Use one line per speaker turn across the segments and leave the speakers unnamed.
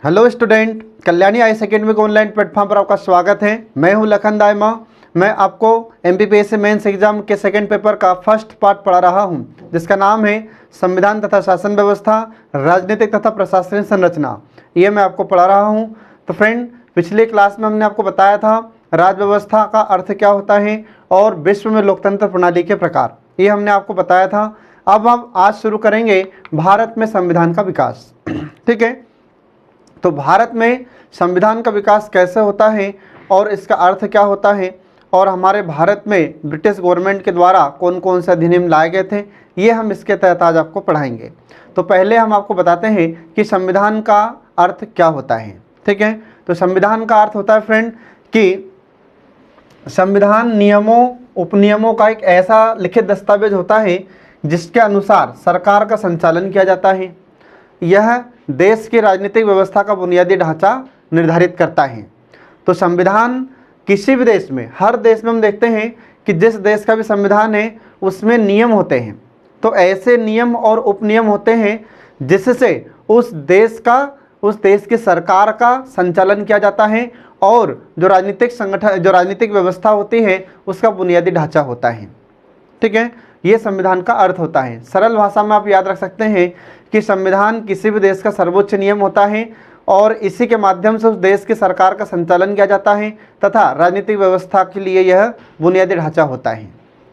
Hello student, Kalyani IAS academy के online platform पर आपका स्वागत है। मैं हूं लखन दायमा। मैं आपको एमपीपीएससी मेंस एग्जाम के सेकंड पेपर का फर्स्ट पार्ट पढ़ा रहा हूं, जिसका नाम है संविधान तथा शासन व्यवस्था, राजनीतिक तथा प्रशासनिक संरचना। ये मैं आपको पढ़ा रहा हूं। तो फ्रेंड, पिछले क्लास में हमने आपको बताया था राज व्यवस्था का अर्थ क्या होता है और विश्व में लोकतंत्र प्रणाली के प्रकार, ये हमने आपको बताया था। अब हम आज शुरू करेंगे भारत में संविधान का विकास। ठीक है, तो भारत में संविधान का विकास कैसे होता है और इसका अर्थ क्या होता है, और हमारे भारत में ब्रिटिश गवर्नमेंट के द्वारा कौन कौन से अधिनियम लाए गए थे, ये हम इसके तहत आज आपको पढ़ाएंगे। तो पहले हम आपको बताते हैं कि संविधान का अर्थ क्या होता है। ठीक है, तो संविधान का अर्थ होता है फ्रेंड कि संविधान नियमों उपनियमों का एक ऐसा लिखित दस्तावेज होता है जिसके अनुसार सरकार का संचालन किया जाता है। यह देश की राजनीतिक व्यवस्था का बुनियादी ढांचा निर्धारित करता है। तो संविधान किसी भी देश में, हर देश में हम देखते हैं कि जिस देश का भी संविधान है उसमें नियम होते हैं। तो ऐसे नियम और उपनियम होते हैं जिससे उस देश की सरकार का संचालन किया जाता है और जो राजनीतिक व्यवस्था होती है उसका बुनियादी ढांचा होता है। ठीक है, ये संविधान का अर्थ होता है। सरल भाषा में आप याद रख सकते हैं कि संविधान किसी भी देश का सर्वोच्च नियम होता है और इसी के माध्यम से उस देश की सरकार का संचालन किया जाता है तथा राजनीतिक व्यवस्था के लिए यह बुनियादी ढांचा होता है।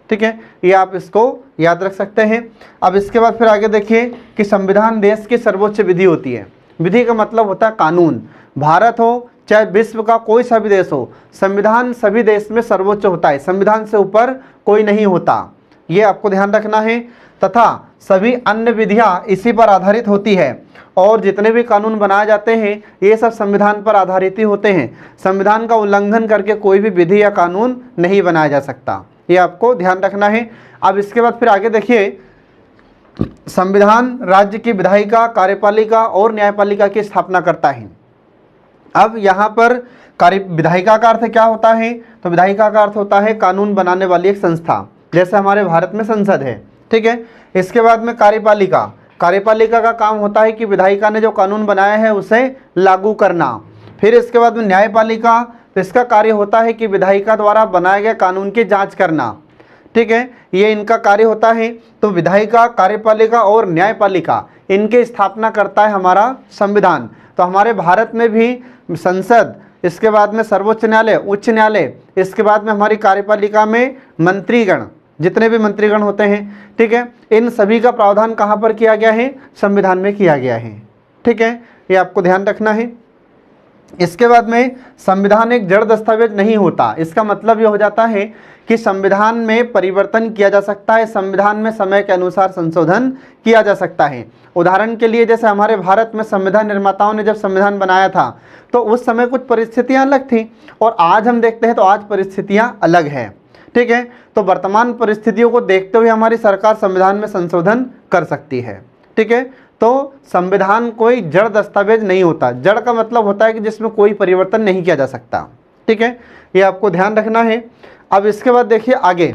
ठीक है, ये आप इसको याद रख सकते हैं। अब इसके बाद फिर आगे देखिए कि संविधान देश की सर्वोच्च विधि होती है। विधि का मतलब होता है कानून। भारत हो चाहे विश्व का कोई सा भी देश हो, संविधान सभी देश में सर्वोच्च होता है। संविधान से ऊपर कोई नहीं होता, ये आपको ध्यान रखना है। तथा सभी अन्य विधियां इसी पर आधारित होती है और जितने भी कानून बनाए जाते हैं ये सब संविधान पर आधारित ही होते हैं। संविधान का उल्लंघन करके कोई भी विधि या कानून नहीं बनाया जा सकता, ये आपको ध्यान रखना है। अब इसके बाद फिर आगे देखिए, संविधान राज्य की विधायिका, कार्यपालिका और न्यायपालिका की स्थापना करता है। अब यहाँ पर विधायिका का अर्थ क्या होता है, तो विधायिका का अर्थ होता है कानून बनाने वाली एक संस्था, जैसे हमारे भारत में संसद है। ठीक है, इसके बाद में कार्यपालिका का काम होता है कि विधायिका ने जो कानून बनाया है उसे लागू करना। फिर इसके बाद में न्यायपालिका, इसका कार्य होता है कि विधायिका द्वारा बनाए गए कानून की जांच करना। ठीक है, ये इनका कार्य होता है। तो विधायिका, कार्यपालिका और न्यायपालिका, इनकी स्थापना करता है हमारा संविधान। तो हमारे भारत में भी संसद, इसके बाद में सर्वोच्च न्यायालय, उच्च न्यायालय, इसके बाद में हमारी कार्यपालिका में मंत्रीगण, जितने भी मंत्रीगण होते हैं, ठीक है, इन सभी का प्रावधान कहाँ पर किया गया है, संविधान में किया गया है। ठीक है, ये आपको ध्यान रखना है। इसके बाद में संविधान एक जड़ दस्तावेज नहीं होता। इसका मतलब ये हो जाता है कि संविधान में परिवर्तन किया जा सकता है, संविधान में समय के अनुसार संशोधन किया जा सकता है। उदाहरण के लिए जैसे हमारे भारत में संविधान निर्माताओं ने जब संविधान बनाया था तो उस समय कुछ परिस्थितियां अलग थी और आज हम देखते हैं तो आज परिस्थितियां अलग हैं। ठीक है, तो वर्तमान परिस्थितियों को देखते हुए हमारी सरकार संविधान में संशोधन कर सकती है। ठीक है, तो संविधान कोई जड़ दस्तावेज नहीं होता। जड़ का मतलब होता है कि जिसमें कोई परिवर्तन नहीं किया जा सकता। ठीक है, ये आपको ध्यान रखना है। अब इसके बाद देखिए आगे,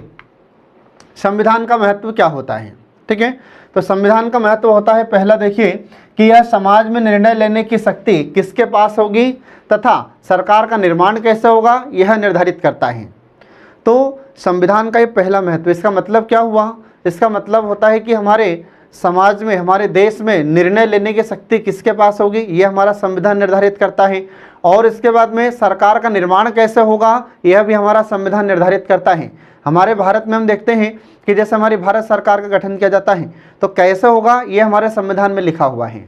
संविधान का महत्व क्या होता है। ठीक है, तो संविधान का महत्व होता है, पहला देखिए कि यह समाज में निर्णय लेने की शक्ति किसके पास होगी तथा सरकार का निर्माण कैसे होगा, यह निर्धारित करता है। तो संविधान का ये पहला महत्व। इसका मतलब क्या हुआ, इसका मतलब होता है कि हमारे समाज में, हमारे देश में निर्णय लेने की शक्ति किसके पास होगी, ये हमारा संविधान निर्धारित करता है। और इसके बाद में सरकार का निर्माण कैसे होगा, यह भी हमारा संविधान निर्धारित करता है। हमारे भारत में हम देखते हैं कि जैसे हमारी भारत सरकार का गठन किया जाता है तो कैसे होगा, ये हमारे संविधान में लिखा हुआ है।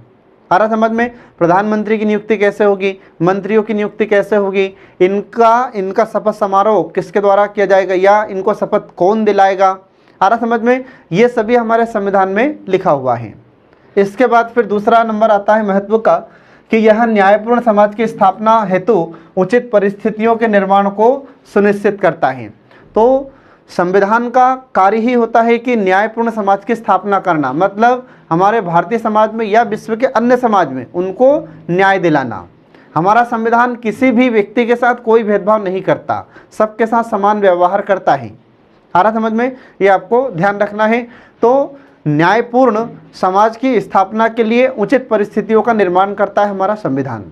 आ रहा समझ में, प्रधानमंत्री की नियुक्ति कैसे होगी, मंत्रियों की नियुक्ति कैसे होगी, इनका शपथ समारोह किसके द्वारा किया जाएगा या इनको शपथ कौन दिलाएगा। आ रहा समझ में, ये सभी हमारे संविधान में लिखा हुआ है। इसके बाद फिर दूसरा नंबर आता है महत्व का कि यह न्यायपूर्ण समाज की स्थापना हेतु उचित परिस्थितियों के निर्माण को सुनिश्चित करता है। तो संविधान का कार्य ही होता है कि न्यायपूर्ण समाज की स्थापना करना, मतलब हमारे भारतीय समाज में या विश्व के अन्य समाज में उनको न्याय दिलाना। हमारा संविधान किसी भी व्यक्ति के साथ कोई भेदभाव नहीं करता, सबके साथ समान व्यवहार करता है। आ रहा समझ में, ये आपको ध्यान रखना है। तो न्यायपूर्ण समाज की स्थापना के लिए उचित परिस्थितियों का निर्माण करता है हमारा संविधान।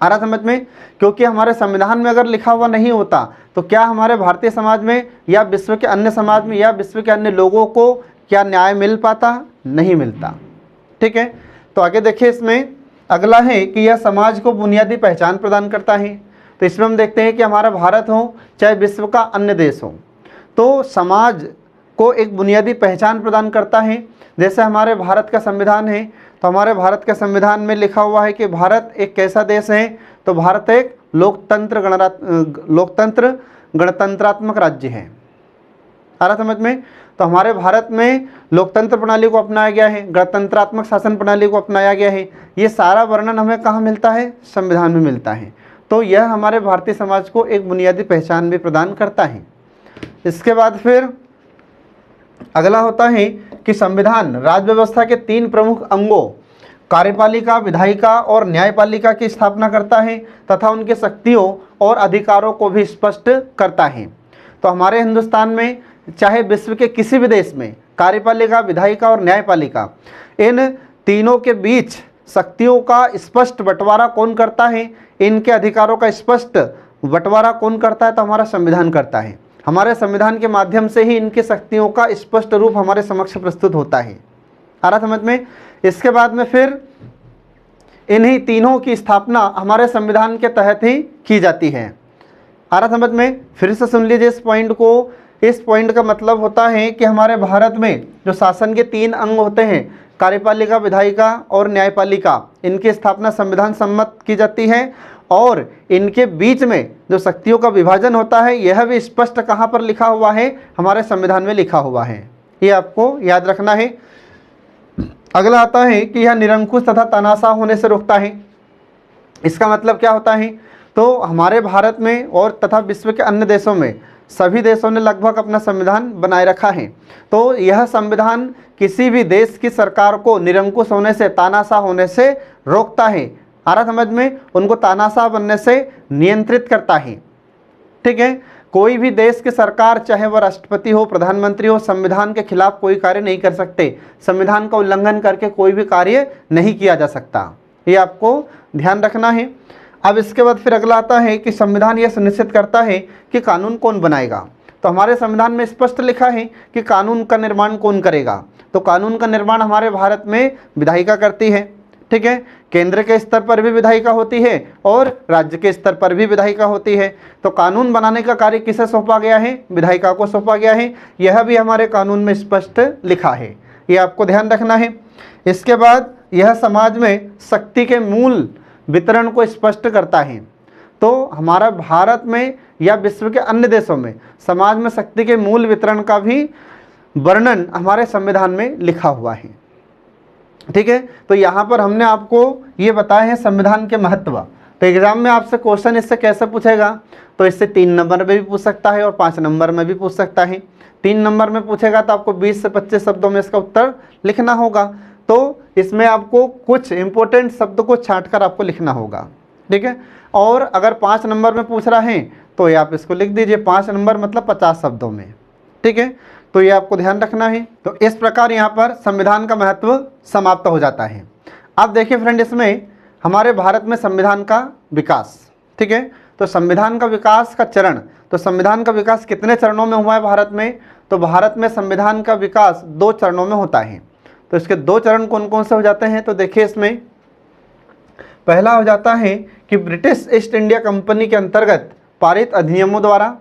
आ रहा समझ में? क्योंकि हमारे संविधान में अगर लिखा हुआ नहीं होता तो क्या हमारे भारतीय समाज में या विश्व के अन्य समाज में या विश्व के अन्य लोगों को क्या न्याय मिल पाता? नहीं मिलता। ठीक है, तो आगे देखिए, इसमें अगला है कि यह समाज को बुनियादी पहचान प्रदान करता है। तो इसमें हम देखते हैं कि हमारा भारत हो चाहे विश्व का अन्य देश हो, तो समाज को एक बुनियादी पहचान प्रदान करता है। जैसे हमारे भारत का संविधान है, तो हमारे भारत के संविधान में लिखा हुआ है कि भारत एक कैसा देश है? तो भारत एक लोकतंत्र गणतंत्रात्मक राज्य है। आ रहा समझ में? तो हमारे भारत में लोकतंत्र प्रणाली को अपनाया गया है, गणतंत्रात्मक शासन प्रणाली को अपनाया गया है। ये सारा वर्णन हमें कहाँ मिलता है? संविधान में मिलता है। तो यह हमारे भारतीय समाज को एक बुनियादी पहचान भी प्रदान करता है। इसके बाद फिर अगला होता है कि संविधान राज्य व्यवस्था के 3 प्रमुख अंगों कार्यपालिका, विधायिका और न्यायपालिका की स्थापना करता है तथा उनके शक्तियों और अधिकारों को भी स्पष्ट करता है। तो हमारे हिंदुस्तान में चाहे विश्व के किसी भी देश में कार्यपालिका, विधायिका और न्यायपालिका, इन तीनों के बीच शक्तियों का स्पष्ट बंटवारा कौन करता है? इनके अधिकारों का स्पष्ट बंटवारा कौन करता है? तो हमारा संविधान करता है। हमारे संविधान के माध्यम से ही इनकी शक्तियों का स्पष्ट रूप हमारे समक्ष प्रस्तुत होता है। आ रहा समझ में? इसके बाद में फिर इन्हीं तीनों की स्थापना हमारे संविधान के तहत ही की जाती है। आ रहा समझ में? फिर से सुन लीजिए इस पॉइंट को। इस पॉइंट का मतलब होता है कि हमारे भारत में जो शासन के 3 अंग होते हैं, कार्यपालिका, विधायिका और न्यायपालिका, इनकी स्थापना संविधान सम्मत की जाती है और इनके बीच में जो शक्तियों का विभाजन होता है यह भी स्पष्ट कहाँ पर लिखा हुआ है? हमारे संविधान में लिखा हुआ है। ये आपको याद रखना है। अगला आता है कि यह निरंकुश तथा तानाशाह होने से रोकता है। इसका मतलब क्या होता है? तो हमारे भारत में और तथा विश्व के अन्य देशों में सभी देशों ने लगभग अपना संविधान बनाए रखा है। तो यह संविधान किसी भी देश की सरकार को निरंकुश होने से, तानाशाह होने से रोकता है। आ रहा समझ में? उनको तानाशाह बनने से नियंत्रित करता है। ठीक है, कोई भी देश की सरकार, चाहे वह राष्ट्रपति हो, प्रधानमंत्री हो, संविधान के खिलाफ कोई कार्य नहीं कर सकते। संविधान का उल्लंघन करके कोई भी कार्य नहीं किया जा सकता। ये आपको ध्यान रखना है। अब इसके बाद फिर अगला आता है कि संविधान यह सुनिश्चित करता है कि कानून कौन बनाएगा। तो हमारे संविधान में स्पष्ट लिखा है कि कानून का निर्माण कौन करेगा। तो कानून का निर्माण हमारे भारत में विधायिका करती है। ठीक है, केंद्र के स्तर पर भी विधायिका होती है और राज्य के स्तर पर भी विधायिका होती है। तो कानून बनाने का कार्य किसे सौंपा गया है? विधायिका को सौंपा गया है। यह भी हमारे कानून में स्पष्ट लिखा है। ये आपको ध्यान रखना है। इसके बाद यह समाज में शक्ति के मूल वितरण को स्पष्ट करता है। तो हमारा भारत में या विश्व के अन्य देशों में समाज में शक्ति के मूल वितरण का भी वर्णन हमारे संविधान में लिखा हुआ है। ठीक है, तो यहाँ पर हमने आपको ये बताए हैं संविधान के महत्व। तो एग्जाम में आपसे क्वेश्चन इससे कैसे पूछेगा? तो इससे 3 नंबर में भी पूछ सकता है और 5 नंबर में भी पूछ सकता है। 3 नंबर में पूछेगा तो आपको 20 से 25 शब्दों में इसका उत्तर लिखना होगा। तो इसमें आपको कुछ इंपॉर्टेंट शब्द को छांटकर आपको लिखना होगा। ठीक है, और अगर 5 नंबर में पूछ रहा है तो ये आप इसको लिख दीजिए 5 नंबर मतलब 50 शब्दों में। ठीक है, तो ये आपको ध्यान रखना है। तो इस प्रकार यहाँ पर संविधान का महत्व समाप्त हो जाता है। अब देखिए फ्रेंड, इसमें हमारे भारत में संविधान का विकास। ठीक है, तो संविधान का विकास का चरण, तो संविधान का विकास कितने चरणों में हुआ है भारत में? तो भारत में संविधान का विकास 2 चरणों में होता है। तो इसके 2 चरण कौन कौन से हो जाते हैं? तो देखिए, इसमें पहला हो जाता है कि ब्रिटिश ईस्ट इंडिया कंपनी के अंतर्गत पारित अधिनियमों द्वारा।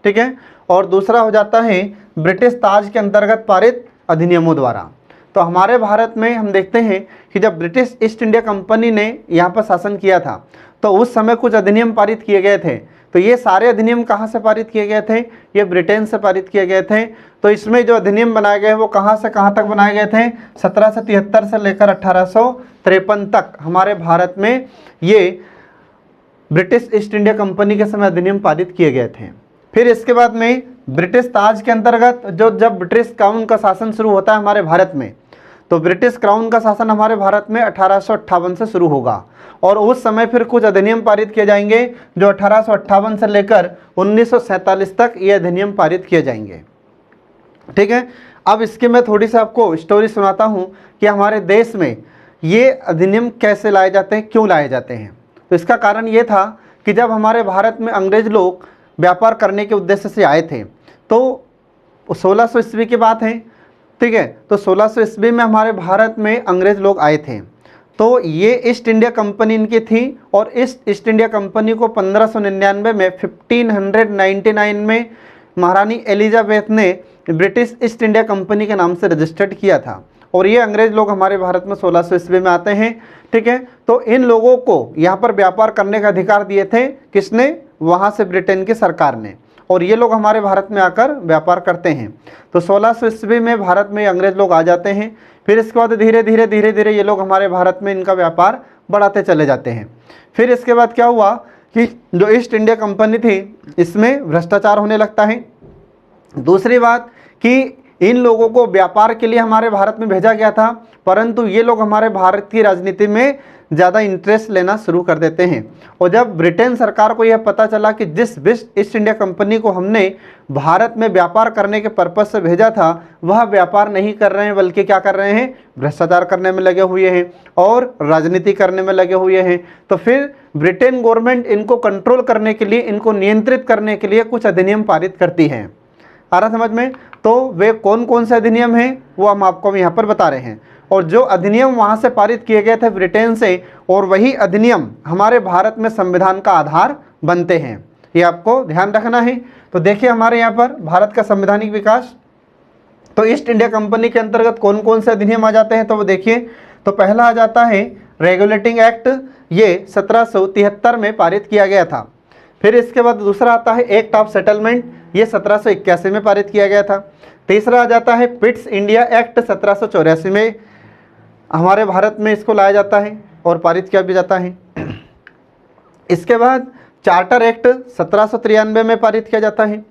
ठीक है, और दूसरा हो जाता है ब्रिटिश ताज के अंतर्गत पारित अधिनियमों द्वारा। तो हमारे भारत में हम देखते हैं कि जब ब्रिटिश ईस्ट इंडिया कंपनी ने यहाँ पर शासन किया था तो उस समय कुछ अधिनियम पारित किए गए थे। तो ये सारे अधिनियम कहाँ से पारित किए गए थे? ये ब्रिटेन से पारित किए गए थे। तो इसमें जो अधिनियम बनाए गए वो कहाँ से कहाँ तक बनाए गए थे? 1773 से लेकर 1853 तक हमारे भारत में ये ब्रिटिश ईस्ट इंडिया कंपनी के समय अधिनियम पारित किए गए थे। फिर इसके बाद में ब्रिटिश ताज के अंतर्गत जब ब्रिटिश क्राउन का शासन शुरू होता है हमारे भारत में, तो ब्रिटिश क्राउन का शासन हमारे भारत में 1858 से शुरू होगा और उस समय फिर कुछ अधिनियम पारित किए जाएंगे जो 1858 से लेकर 1947 तक ये अधिनियम पारित किए जाएंगे। ठीक है, अब इसके मैं थोड़ी सी आपको स्टोरी सुनाता हूँ कि हमारे देश में ये अधिनियम कैसे लाए जाते हैं, क्यों लाए जाते हैं। तो इसका कारण ये था कि जब हमारे भारत में अंग्रेज लोग व्यापार करने के उद्देश्य से आए थे, तो 1600 ईस्वी की बात है, ठीक है। तो 1600 ईस्वी में हमारे भारत में अंग्रेज लोग आए थे, तो ये ईस्ट इंडिया कंपनी इनकी थी, और इस ईस्ट इंडिया कंपनी को 1599 में 1599 में महारानी एलिजाबेथ ने ब्रिटिश ईस्ट इंडिया कंपनी के नाम से रजिस्टर्ड किया था, और ये अंग्रेज लोग हमारे भारत में 1600 ईस्वी में आते हैं, ठीक है। तो इन लोगों को यहाँ पर व्यापार करने का अधिकार दिए थे किसने? वहाँ से ब्रिटेन की सरकार ने, और ये लोग हमारे भारत में आकर व्यापार करते हैं। तो 1600 ईस्वी में भारत में अंग्रेज लोग आ जाते हैं, फिर इसके बाद धीरे धीरे ये लोग हमारे भारत में इनका व्यापार बढ़ाते चले जाते हैं। फिर इसके बाद क्या हुआ कि जो ईस्ट इंडिया कंपनी थी इसमें भ्रष्टाचार होने लगता है। दूसरी बात कि इन लोगों को व्यापार के लिए हमारे भारत में भेजा गया था, परंतु ये लोग हमारे भारत की राजनीति में ज़्यादा इंटरेस्ट लेना शुरू कर देते हैं। और जब ब्रिटेन सरकार को यह पता चला कि जिस ईस्ट इंडिया कंपनी को हमने भारत में व्यापार करने के पर्पज से भेजा था वह व्यापार नहीं कर रहे हैं, बल्कि क्या कर रहे हैं? भ्रष्टाचार करने में लगे हुए हैं और राजनीति करने में लगे हुए हैं, तो फिर ब्रिटेन गवर्नमेंट इनको कंट्रोल करने के लिए, इनको नियंत्रित करने के लिए कुछ अधिनियम पारित करती है। आ रहा समझ में? तो वे कौन कौन से अधिनियम हैं वो हम आपको यहाँ पर बता रहे हैं, और जो अधिनियम वहाँ से पारित किए गए थे ब्रिटेन से, और वही अधिनियम हमारे भारत में संविधान का आधार बनते हैं, ये आपको ध्यान रखना है। तो देखिए हमारे यहाँ पर भारत का संवैधानिक विकास, तो ईस्ट इंडिया कंपनी के अंतर्गत कौन कौन से अधिनियम आ जाते हैं, तो वो देखिए। तो पहला आ जाता है रेगुलेटिंग एक्ट, ये 1773 में पारित किया गया था। फिर इसके बाद दूसरा आता है एक्ट ऑफ सेटलमेंट, ये 1781 में पारित किया गया था। तीसरा आ जाता है पिट्स इंडिया एक्ट, 1784 में हमारे भारत में इसको लाया जाता है और पारित किया भी जाता है। इसके बाद चार्टर एक्ट 1793 में पारित किया जाता है।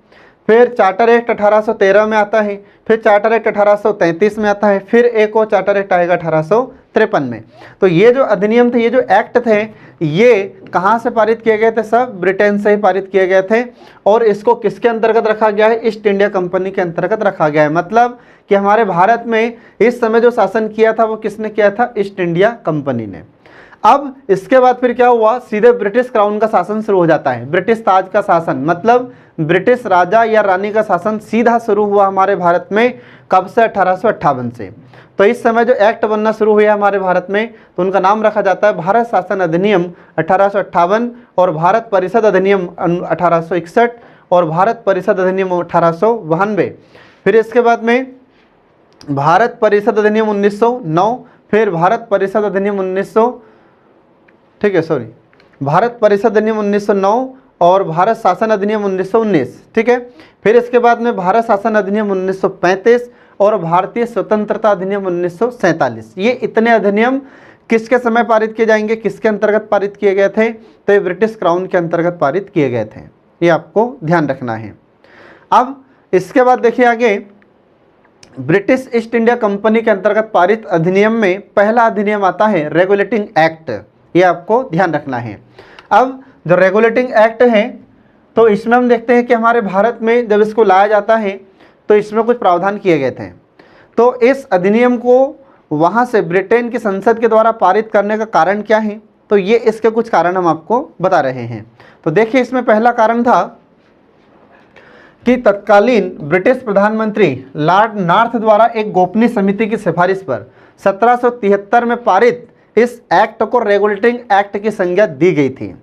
फिर चार्टर एक्ट 1813 में आता है, फिर चार्टर एक्ट 1833 में आता है, फिर एक और चार्टर एक्ट आएगा 1853 में। तो ये जो अधिनियम थे, ये जो एक्ट थे, ये कहाँ से पारित किए गए थे? सब ब्रिटेन से ही पारित किए गए थे, और इसको किसके अंतर्गत रखा गया है? ईस्ट इंडिया कंपनी के अंतर्गत रखा गया है। मतलब कि हमारे भारत में इस समय जो शासन किया था वो किसने किया था? ईस्ट इंडिया कंपनी ने। अब इसके बाद फिर क्या हुआ? सीधे ब्रिटिश क्राउन का शासन शुरू हो जाता है, ब्रिटिश ताज का शासन, मतलब ब्रिटिश राजा या रानी का शासन सीधा शुरू हुआ हमारे भारत में। कब से? 1858 से। तो इस समय जो एक्ट बनना शुरू हुआ हमारे भारत में, तो उनका नाम रखा जाता है भारत शासन अधिनियम 1858 और भारत परिषद अधिनियम 1861 और भारत परिषद अधिनियम 1892। फिर इसके बाद में भारत परिषद अधिनियम 1909, फिर भारत परिषद अधिनियम 1909 और भारत शासन अधिनियम 1919, ठीक है। फिर इसके बाद में भारत शासन अधिनियम 1935 और भारतीय स्वतंत्रता अधिनियम 1947। ये इतने अधिनियम किसके समय पारित किए जाएंगे, किसके अंतर्गत पारित किए गए थे? तो ये ब्रिटिश क्राउन के अंतर्गत पारित किए गए थे, ये आपको ध्यान रखना है। अब इसके बाद देखिए आगे, ब्रिटिश ईस्ट इंडिया कंपनी के अंतर्गत पारित अधिनियम में पहला अधिनियम आता है रेगुलेटिंग एक्ट, ये आपको ध्यान रखना है। अब जो रेगुलेटिंग एक्ट है, तो इसमें हम देखते हैं कि हमारे भारत में जब इसको लाया जाता है तो इसमें कुछ प्रावधान किए गए थे। तो इस अधिनियम को वहाँ से ब्रिटेन की संसद के द्वारा पारित करने का कारण क्या है? तो ये इसके कुछ कारण हम आपको बता रहे हैं। तो देखिए इसमें पहला कारण था कि तत्कालीन ब्रिटिश प्रधानमंत्री लॉर्ड नॉर्थ द्वारा एक गोपनीय समिति की सिफारिश पर 1773 में पारित इस एक्ट को रेगुलेटिंग एक्ट की संज्ञा दी गई थी।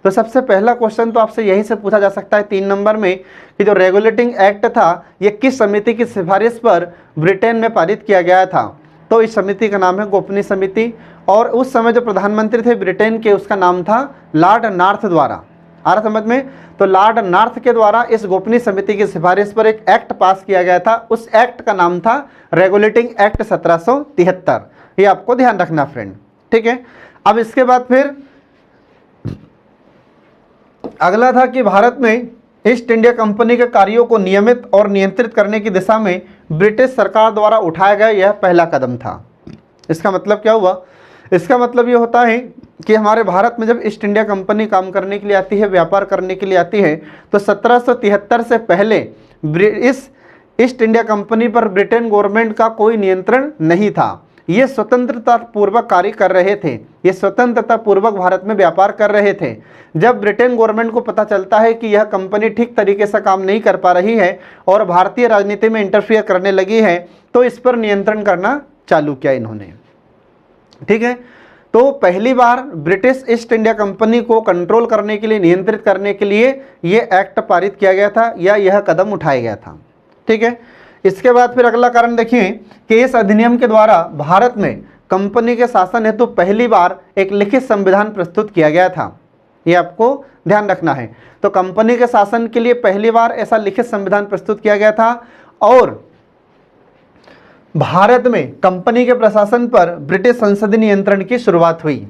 तो सबसे पहला क्वेश्चन तो आपसे यहीं से पूछा जा सकता है 3 नंबर में कि जो रेगुलेटिंग एक्ट था ये किस समिति की सिफारिश पर ब्रिटेन में पारित किया गया था? तो इस समिति का नाम है गोपनीय समिति, और उस समय जो प्रधानमंत्री थे ब्रिटेन के उसका नाम था लॉर्ड नॉर्थ द्वारा। आ रहा समझ में? तो लॉर्ड नॉर्थ के द्वारा इस गोपनीय समिति की सिफारिश पर एक एक्ट पास किया गया था, उस एक्ट का नाम था रेगुलेटिंग एक्ट 1773। ये आपको ध्यान रखना फ्रेंड, ठीक है। अब इसके बाद फिर अगला था कि भारत में ईस्ट इंडिया कंपनी के कार्यों को नियमित और नियंत्रित करने की दिशा में ब्रिटिश सरकार द्वारा उठाया गया यह पहला कदम था। इसका मतलब क्या हुआ? इसका मतलब ये होता है कि हमारे भारत में जब ईस्ट इंडिया कंपनी काम करने के लिए आती है, व्यापार करने के लिए आती है, तो 1773 से पहले इस ईस्ट इंडिया कंपनी पर ब्रिटेन गवर्नमेंट का कोई नियंत्रण नहीं था। ये स्वतंत्रता पूर्वक कार्य कर रहे थे, ये स्वतंत्रता पूर्वक भारत में व्यापार कर रहे थे। जब ब्रिटेन गवर्नमेंट को पता चलता है कि यह कंपनी ठीक तरीके से काम नहीं कर पा रही है और भारतीय राजनीति में इंटरफियर करने लगी है, तो इस पर नियंत्रण करना चालू किया इन्होंने। ठीक है, तो पहली बार ब्रिटिश ईस्ट इंडिया कंपनी को कंट्रोल करने के लिए, नियंत्रित करने के लिए ये एक्ट पारित किया गया था या यह कदम उठाया गया था। ठीक है, इसके बाद फिर अगला कारण देखिए कि इस अधिनियम के द्वारा भारत में कंपनी के शासन हेतु पहली बार एक लिखित संविधान प्रस्तुत किया गया था। ये आपको ध्यान रखना है। तो कंपनी के शासन के लिए पहली बार ऐसा लिखित संविधान प्रस्तुत किया गया था और भारत में कंपनी के प्रशासन पर ब्रिटिश संसदीय नियंत्रण की शुरुआत हुई।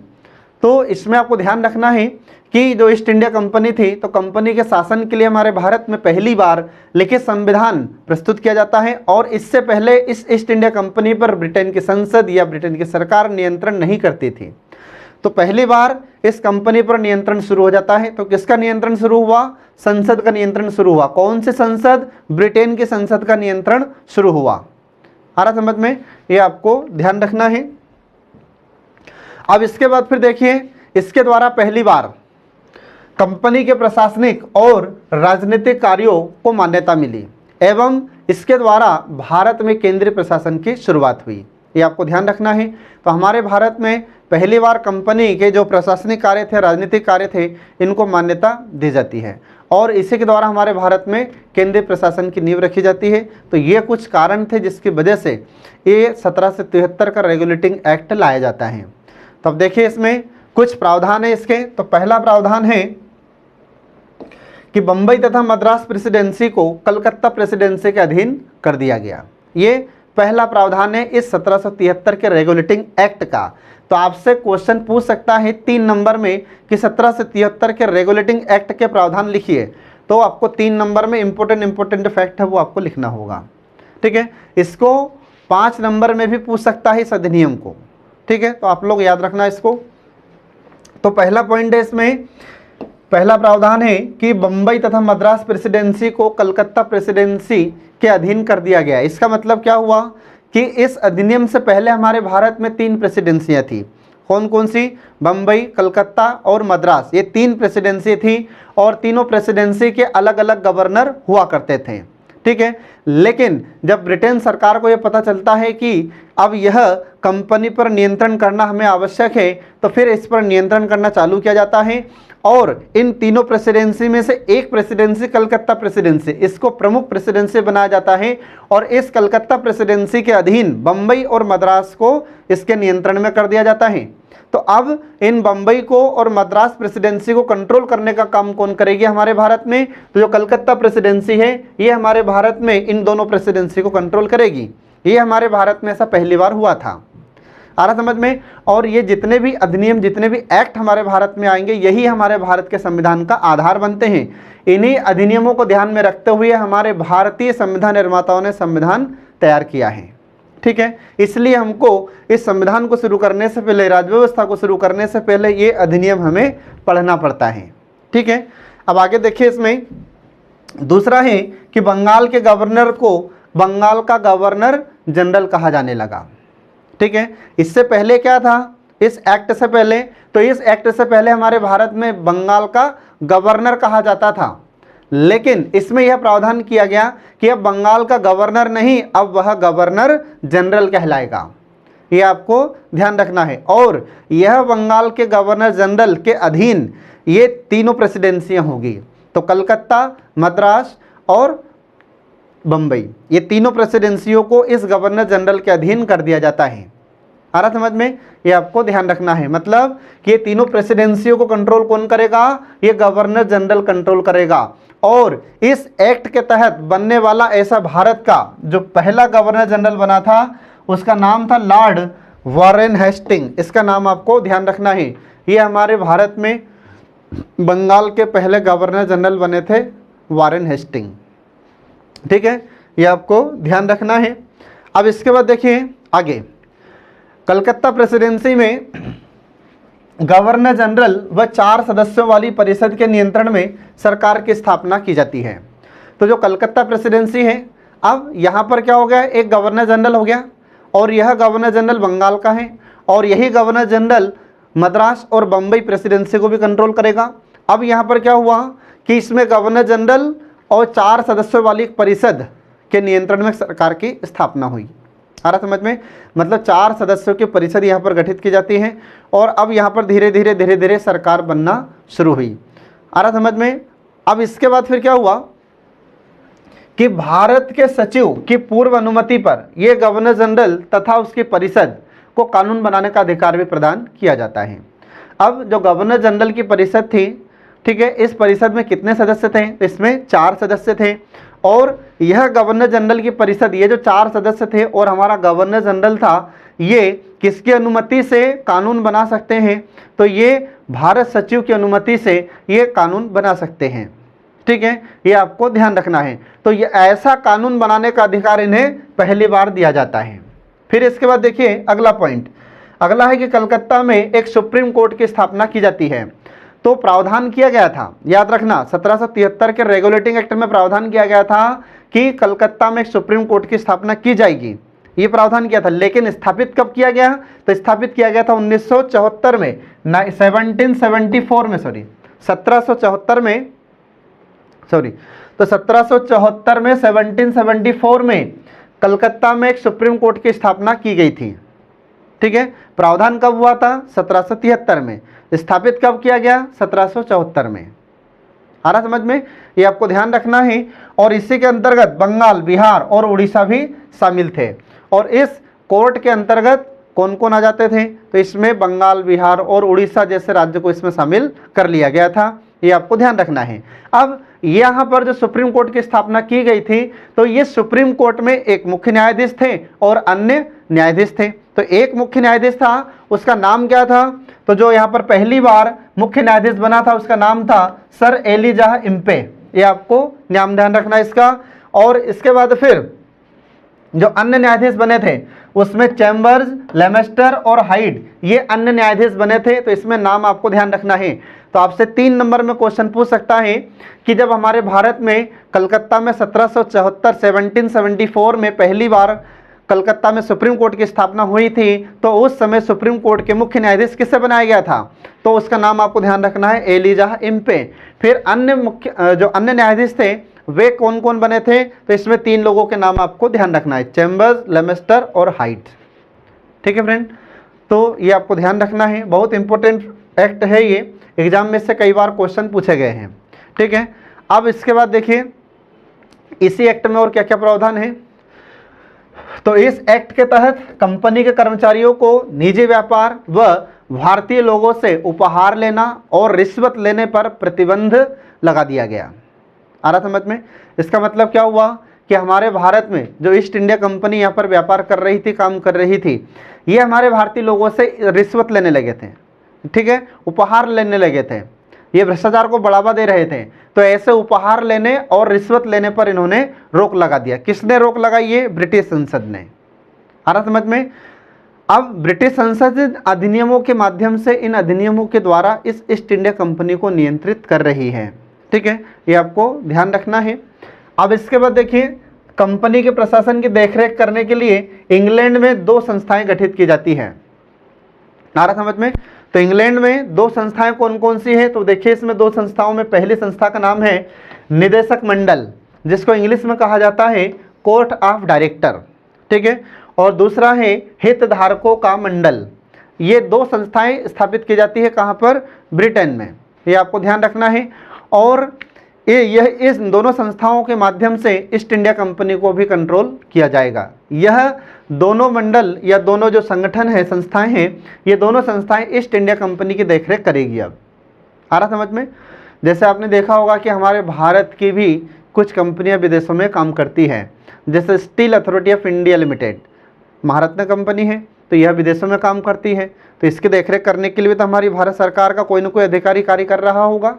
तो इसमें आपको ध्यान रखना है कि जो ईस्ट इंडिया कंपनी थी, तो कंपनी के शासन के लिए हमारे भारत में पहली बार लिखित संविधान प्रस्तुत किया जाता है और इससे पहले इस ईस्ट इंडिया कंपनी पर ब्रिटेन की संसद या ब्रिटेन की सरकार नियंत्रण नहीं करती थी। तो पहली बार इस कंपनी पर नियंत्रण शुरू हो जाता है। तो किसका नियंत्रण शुरू हुआ? संसद का नियंत्रण शुरू हुआ। कौन सी संसद? ब्रिटेन की संसद का नियंत्रण शुरू हुआ। आ रहा समझ में? ये आपको ध्यान रखना है। अब इसके बाद फिर देखिए, इसके द्वारा पहली बार कंपनी के प्रशासनिक और राजनीतिक कार्यों को मान्यता मिली एवं इसके द्वारा भारत में केंद्रीय प्रशासन की शुरुआत हुई। ये आपको ध्यान रखना है। तो हमारे भारत में पहली बार कंपनी के जो प्रशासनिक कार्य थे, राजनीतिक कार्य थे, इनको मान्यता दी जाती है और इसी के द्वारा हमारे भारत में केंद्रीय प्रशासन की नींव रखी जाती है। तो ये कुछ कारण थे जिसकी वजह से ये 1773 का रेगुलेटिंग एक्ट लाया जाता है। तो अब देखिए इसमें कुछ प्रावधान है इसके। तो पहला प्रावधान है कि बंबई तथा मद्रास प्रेसिडेंसी को कलकत्ता प्रेसिडेंसी के अधीन कर दिया गया। ये पहला प्रावधान है इस 1773 के रेगुलेटिंग एक्ट का। तो आपसे क्वेश्चन पूछ सकता है 3 नंबर में कि 1773 के रेगुलेटिंग एक्ट के प्रावधान लिखिए। तो आपको 3 नंबर में इंपॉर्टेंट फैक्ट है वो आपको लिखना होगा। ठीक है, इसको 5 नंबर में भी पूछ सकता है इस अधिनियम को। ठीक है, तो आप लोग याद रखना इसको। तो पहला पॉइंट है इसमें, पहला प्रावधान है कि बंबई तथा मद्रास प्रेसिडेंसी को कलकत्ता प्रेसिडेंसी के अधीन कर दिया गया। इसका मतलब क्या हुआ कि इस अधिनियम से पहले हमारे भारत में 3 प्रेसिडेंसियां थी। कौन कौन सी? बंबई, कलकत्ता और मद्रास। ये 3 प्रेसिडेंसी थी और तीनों प्रेसिडेंसी के अलग अलग गवर्नर हुआ करते थे। ठीक है, लेकिन जब ब्रिटेन सरकार को यह पता चलता है कि अब यह कंपनी पर नियंत्रण करना हमें आवश्यक है, तो फिर इस पर नियंत्रण करना चालू किया जाता है और इन तीनों प्रेसिडेंसी में से एक प्रेसिडेंसी कलकत्ता प्रेसिडेंसी, इसको प्रमुख प्रेसिडेंसी बनाया जाता है और इस कलकत्ता प्रेसिडेंसी के अधीन बंबई और मद्रास को इसके नियंत्रण में कर दिया जाता है। तो अब इन बंबई को और मद्रास प्रेसिडेंसी को कंट्रोल करने का काम कौन करेगी हमारे भारत में? तो जो कलकत्ता प्रेसिडेंसी है ये हमारे भारत में इन दोनों प्रेसिडेंसी को कंट्रोल करेगी। ये हमारे भारत में ऐसा पहली बार हुआ था। आ रहा समझ में? और ये जितने भी अधिनियम, जितने भी एक्ट हमारे भारत में आएंगे, यही हमारे भारत के संविधान का आधार बनते हैं। इन्हीं अधिनियमों को ध्यान में रखते हुए हमारे भारतीय संविधान निर्माताओं ने संविधान तैयार किया है। ठीक है, इसलिए हमको इस संविधान को शुरू करने से पहले, राज्य व्यवस्था को शुरू करने से पहले ये अधिनियम हमें पढ़ना पड़ता है। ठीक है, अब आगे देखिए इसमें दूसरा है कि बंगाल के गवर्नर को बंगाल का गवर्नर जनरल कहा जाने लगा। ठीक है, इससे पहले क्या था? इस एक्ट से पहले, तो इस एक्ट से पहले हमारे भारत में बंगाल का गवर्नर कहा जाता था, लेकिन इसमें यह प्रावधान किया गया कि अब बंगाल का गवर्नर नहीं, अब वह गवर्नर जनरल कहलाएगा। ये आपको ध्यान रखना है। और यह बंगाल के गवर्नर जनरल के अधीन ये तीनों प्रेसिडेंसियां होगी। तो कलकत्ता, मद्रास और बंबई, ये तीनों प्रेसिडेंसियों को इस गवर्नर जनरल के अधीन कर दिया जाता है। आ रहा समझ में? ये आपको ध्यान रखना है। मतलब कि ये तीनों प्रेसिडेंसियों को कंट्रोल कौन करेगा? ये गवर्नर जनरल कंट्रोल करेगा। और इस एक्ट के तहत बनने वाला ऐसा भारत का जो पहला गवर्नर जनरल बना था उसका नाम था लॉर्ड वॉरेन हेस्टिंग। इसका नाम आपको ध्यान रखना है। ये हमारे भारत में बंगाल के पहले गवर्नर जनरल बने थे, वॉरेन हेस्टिंग। ठीक है, ये आपको ध्यान रखना है। अब इसके बाद देखिए आगे, कलकत्ता प्रेसिडेंसी में गवर्नर जनरल व 4 सदस्यों वाली परिषद के नियंत्रण में सरकार की स्थापना की जाती है। तो जो कलकत्ता प्रेसिडेंसी है, अब यहाँ पर क्या हो गया? एक गवर्नर जनरल हो गया और यह गवर्नर जनरल बंगाल का है, और यही गवर्नर जनरल मद्रास और बम्बई प्रेसिडेंसी को भी कंट्रोल करेगा। अब यहाँ पर क्या हुआ कि इसमें गवर्नर जनरल और 4 सदस्यों वाली एक परिषद के नियंत्रण में सरकार की स्थापना हुई। आ रहा समझ में, मतलब 4 सदस्यों की परिषद यहाँ पर गठित की जाती है, और अब यहाँ पर धीरे धीरे सरकार बनना शुरू हुई। आ रहा समझ में। अब इसके बाद फिर क्या हुआ कि भारत के सचिव की पूर्व अनुमति पर यह गवर्नर जनरल तथा उसकी परिषद को कानून बनाने का अधिकार भी प्रदान किया जाता है। अब जो गवर्नर जनरल की परिषद थी, ठीक है, इस परिषद में कितने सदस्य थे? इसमें 4 सदस्य थे, और यह गवर्नर जनरल की परिषद, ये जो 4 सदस्य थे और हमारा गवर्नर जनरल था, ये किसकी अनुमति से कानून बना सकते हैं? तो ये भारत सचिव की अनुमति से ये कानून बना सकते हैं। ठीक है, ये आपको ध्यान रखना है। तो ये ऐसा कानून बनाने का अधिकार इन्हें पहली बार दिया जाता है। फिर इसके बाद देखिए अगला पॉइंट, अगला है कि कलकत्ता में एक सुप्रीम कोर्ट की स्थापना की जाती है। तो प्रावधान किया गया था, याद रखना, 1773 के रेगुलेटिंग एक्ट में प्रावधान किया गया था कि कलकत्ता में एक सुप्रीम कोर्ट की स्थापना की जाएगी, ये प्रावधान किया था। लेकिन स्थापित कब किया गया? तो स्थापित किया गया था 1974 में, 1774 में, सॉरी 1774 में, सॉरी, तो 1774 में, 1774 में कलकत्ता में एक सुप्रीम कोर्ट की स्थापना की गई थी। ठीक है, प्रावधान कब हुआ था? 1773 में। स्थापित कब किया गया? 1774 में। आ रहा समझ में, ये आपको ध्यान रखना है। और इसी के अंतर्गत बंगाल, बिहार और उड़ीसा भी शामिल थे। और इस कोर्ट के अंतर्गत कौन कौन आ जाते थे? तो इसमें बंगाल, बिहार और उड़ीसा जैसे राज्य को इसमें शामिल कर लिया गया था, ये आपको ध्यान रखना है। अब यहाँ पर जो सुप्रीम कोर्ट की स्थापना की गई थी, तो ये सुप्रीम कोर्ट में एक मुख्य न्यायाधीश थे और अन्य न्यायाधीश थे। तो एक मुख्य न्यायाधीश था, उसका नाम क्या था? तो जो यहाँ पर पहली बार मुख्य न्यायाधीश बना था उसका नाम था सर एलिजाह इम्पे, ये आपको नाम ध्यान रखना इसका। और इसके बाद फिर जो अन्य न्यायाधीश बने थे उसमें चैम्बर्स, लेमेस्टर और हाइड, ये अन्य न्यायाधीश बने थे। तो इसमें नाम आपको ध्यान रखना है। तो आपसे 3 नंबर में क्वेश्चन पूछ सकता है कि जब हमारे भारत में कलकत्ता में 1774 में पहली बार कलकत्ता में सुप्रीम कोर्ट की स्थापना हुई थी, तो उस समय सुप्रीम कोर्ट के मुख्य न्यायाधीश किससे बनाया गया था? तो उसका नाम आपको ध्यान रखना है, एलिजाह इम्पे। फिर अन्य मुख्य जो अन्य न्यायाधीश थे वे कौन कौन बने थे? तो इसमें 3 लोगों के नाम आपको ध्यान रखना है, चैम्बर्स, लेमेस्टर और हाइड। ठीक है फ्रेंड, तो ये आपको ध्यान रखना है, बहुत इंपॉर्टेंट एक्ट है ये, एग्जाम में से कई बार क्वेश्चन पूछे गए हैं। ठीक है, अब इसके बाद देखिए इसी एक्ट में और क्या क्या प्रावधान है। तो इस एक्ट के तहत कंपनी के कर्मचारियों को निजी व्यापार व भारतीय लोगों से उपहार लेना और रिश्वत लेने पर प्रतिबंध लगा दिया गया। आ रहा समझ में? इसका मतलब क्या हुआ कि हमारे भारत में जो ईस्ट इंडिया कंपनी यहाँ पर व्यापार कर रही थी, काम कर रही थी, ये हमारे भारतीय लोगों से रिश्वत लेने लगे थे। ठीक है, उपहार लेने लगे थे, ये भ्रष्टाचार को बढ़ावा दे रहे थे। तो ऐसे उपहार लेने और रिश्वत लेने पर इन्होंने रोक लगा दिया। किसने रोक लगाई? ये ब्रिटिश संसद ने। आ रहा समझ में? अब ब्रिटिश संसद अधिनियमों के माध्यम से, इन अधिनियमों के द्वारा इस ईस्ट इंडिया कंपनी को नियंत्रित कर रही है। ठीक है, ये आपको ध्यान रखना है। अब इसके बाद देखिए कंपनी के प्रशासन की देखरेख करने के लिए इंग्लैंड में 2 संस्थाएं गठित की जाती हैं। आ रहा समझ में? तो इंग्लैंड में 2 संस्थाएं कौन कौन सी है? तो देखिए इसमें 2 संस्थाओं में पहली संस्था का नाम है निदेशक मंडल, जिसको इंग्लिश में कहा जाता है कोर्ट ऑफ डायरेक्टर। ठीक है, और दूसरा है हितधारकों का मंडल। ये 2 संस्थाएं स्थापित की जाती है, कहाँ पर? ब्रिटेन में। ये आपको ध्यान रखना है। और यह इस दोनों संस्थाओं के माध्यम से ईस्ट इंडिया कंपनी को भी कंट्रोल किया जाएगा। यह दोनों मंडल या दोनों जो संगठन है, संस्थाएं हैं, ये दोनों संस्थाएं ईस्ट इंडिया कंपनी की देखरेख करेगी। अब आ रहा समझ में? जैसे आपने देखा होगा कि हमारे भारत की भी कुछ कंपनियां विदेशों में काम करती हैं, जैसे steel authority of India limited, Maharatna company है, तो यह विदेशों में काम करती है। तो इसकी देखरेख करने के लिए तो हमारी भारत सरकार का कोई ना कोई अधिकारी कार्य कर रहा होगा।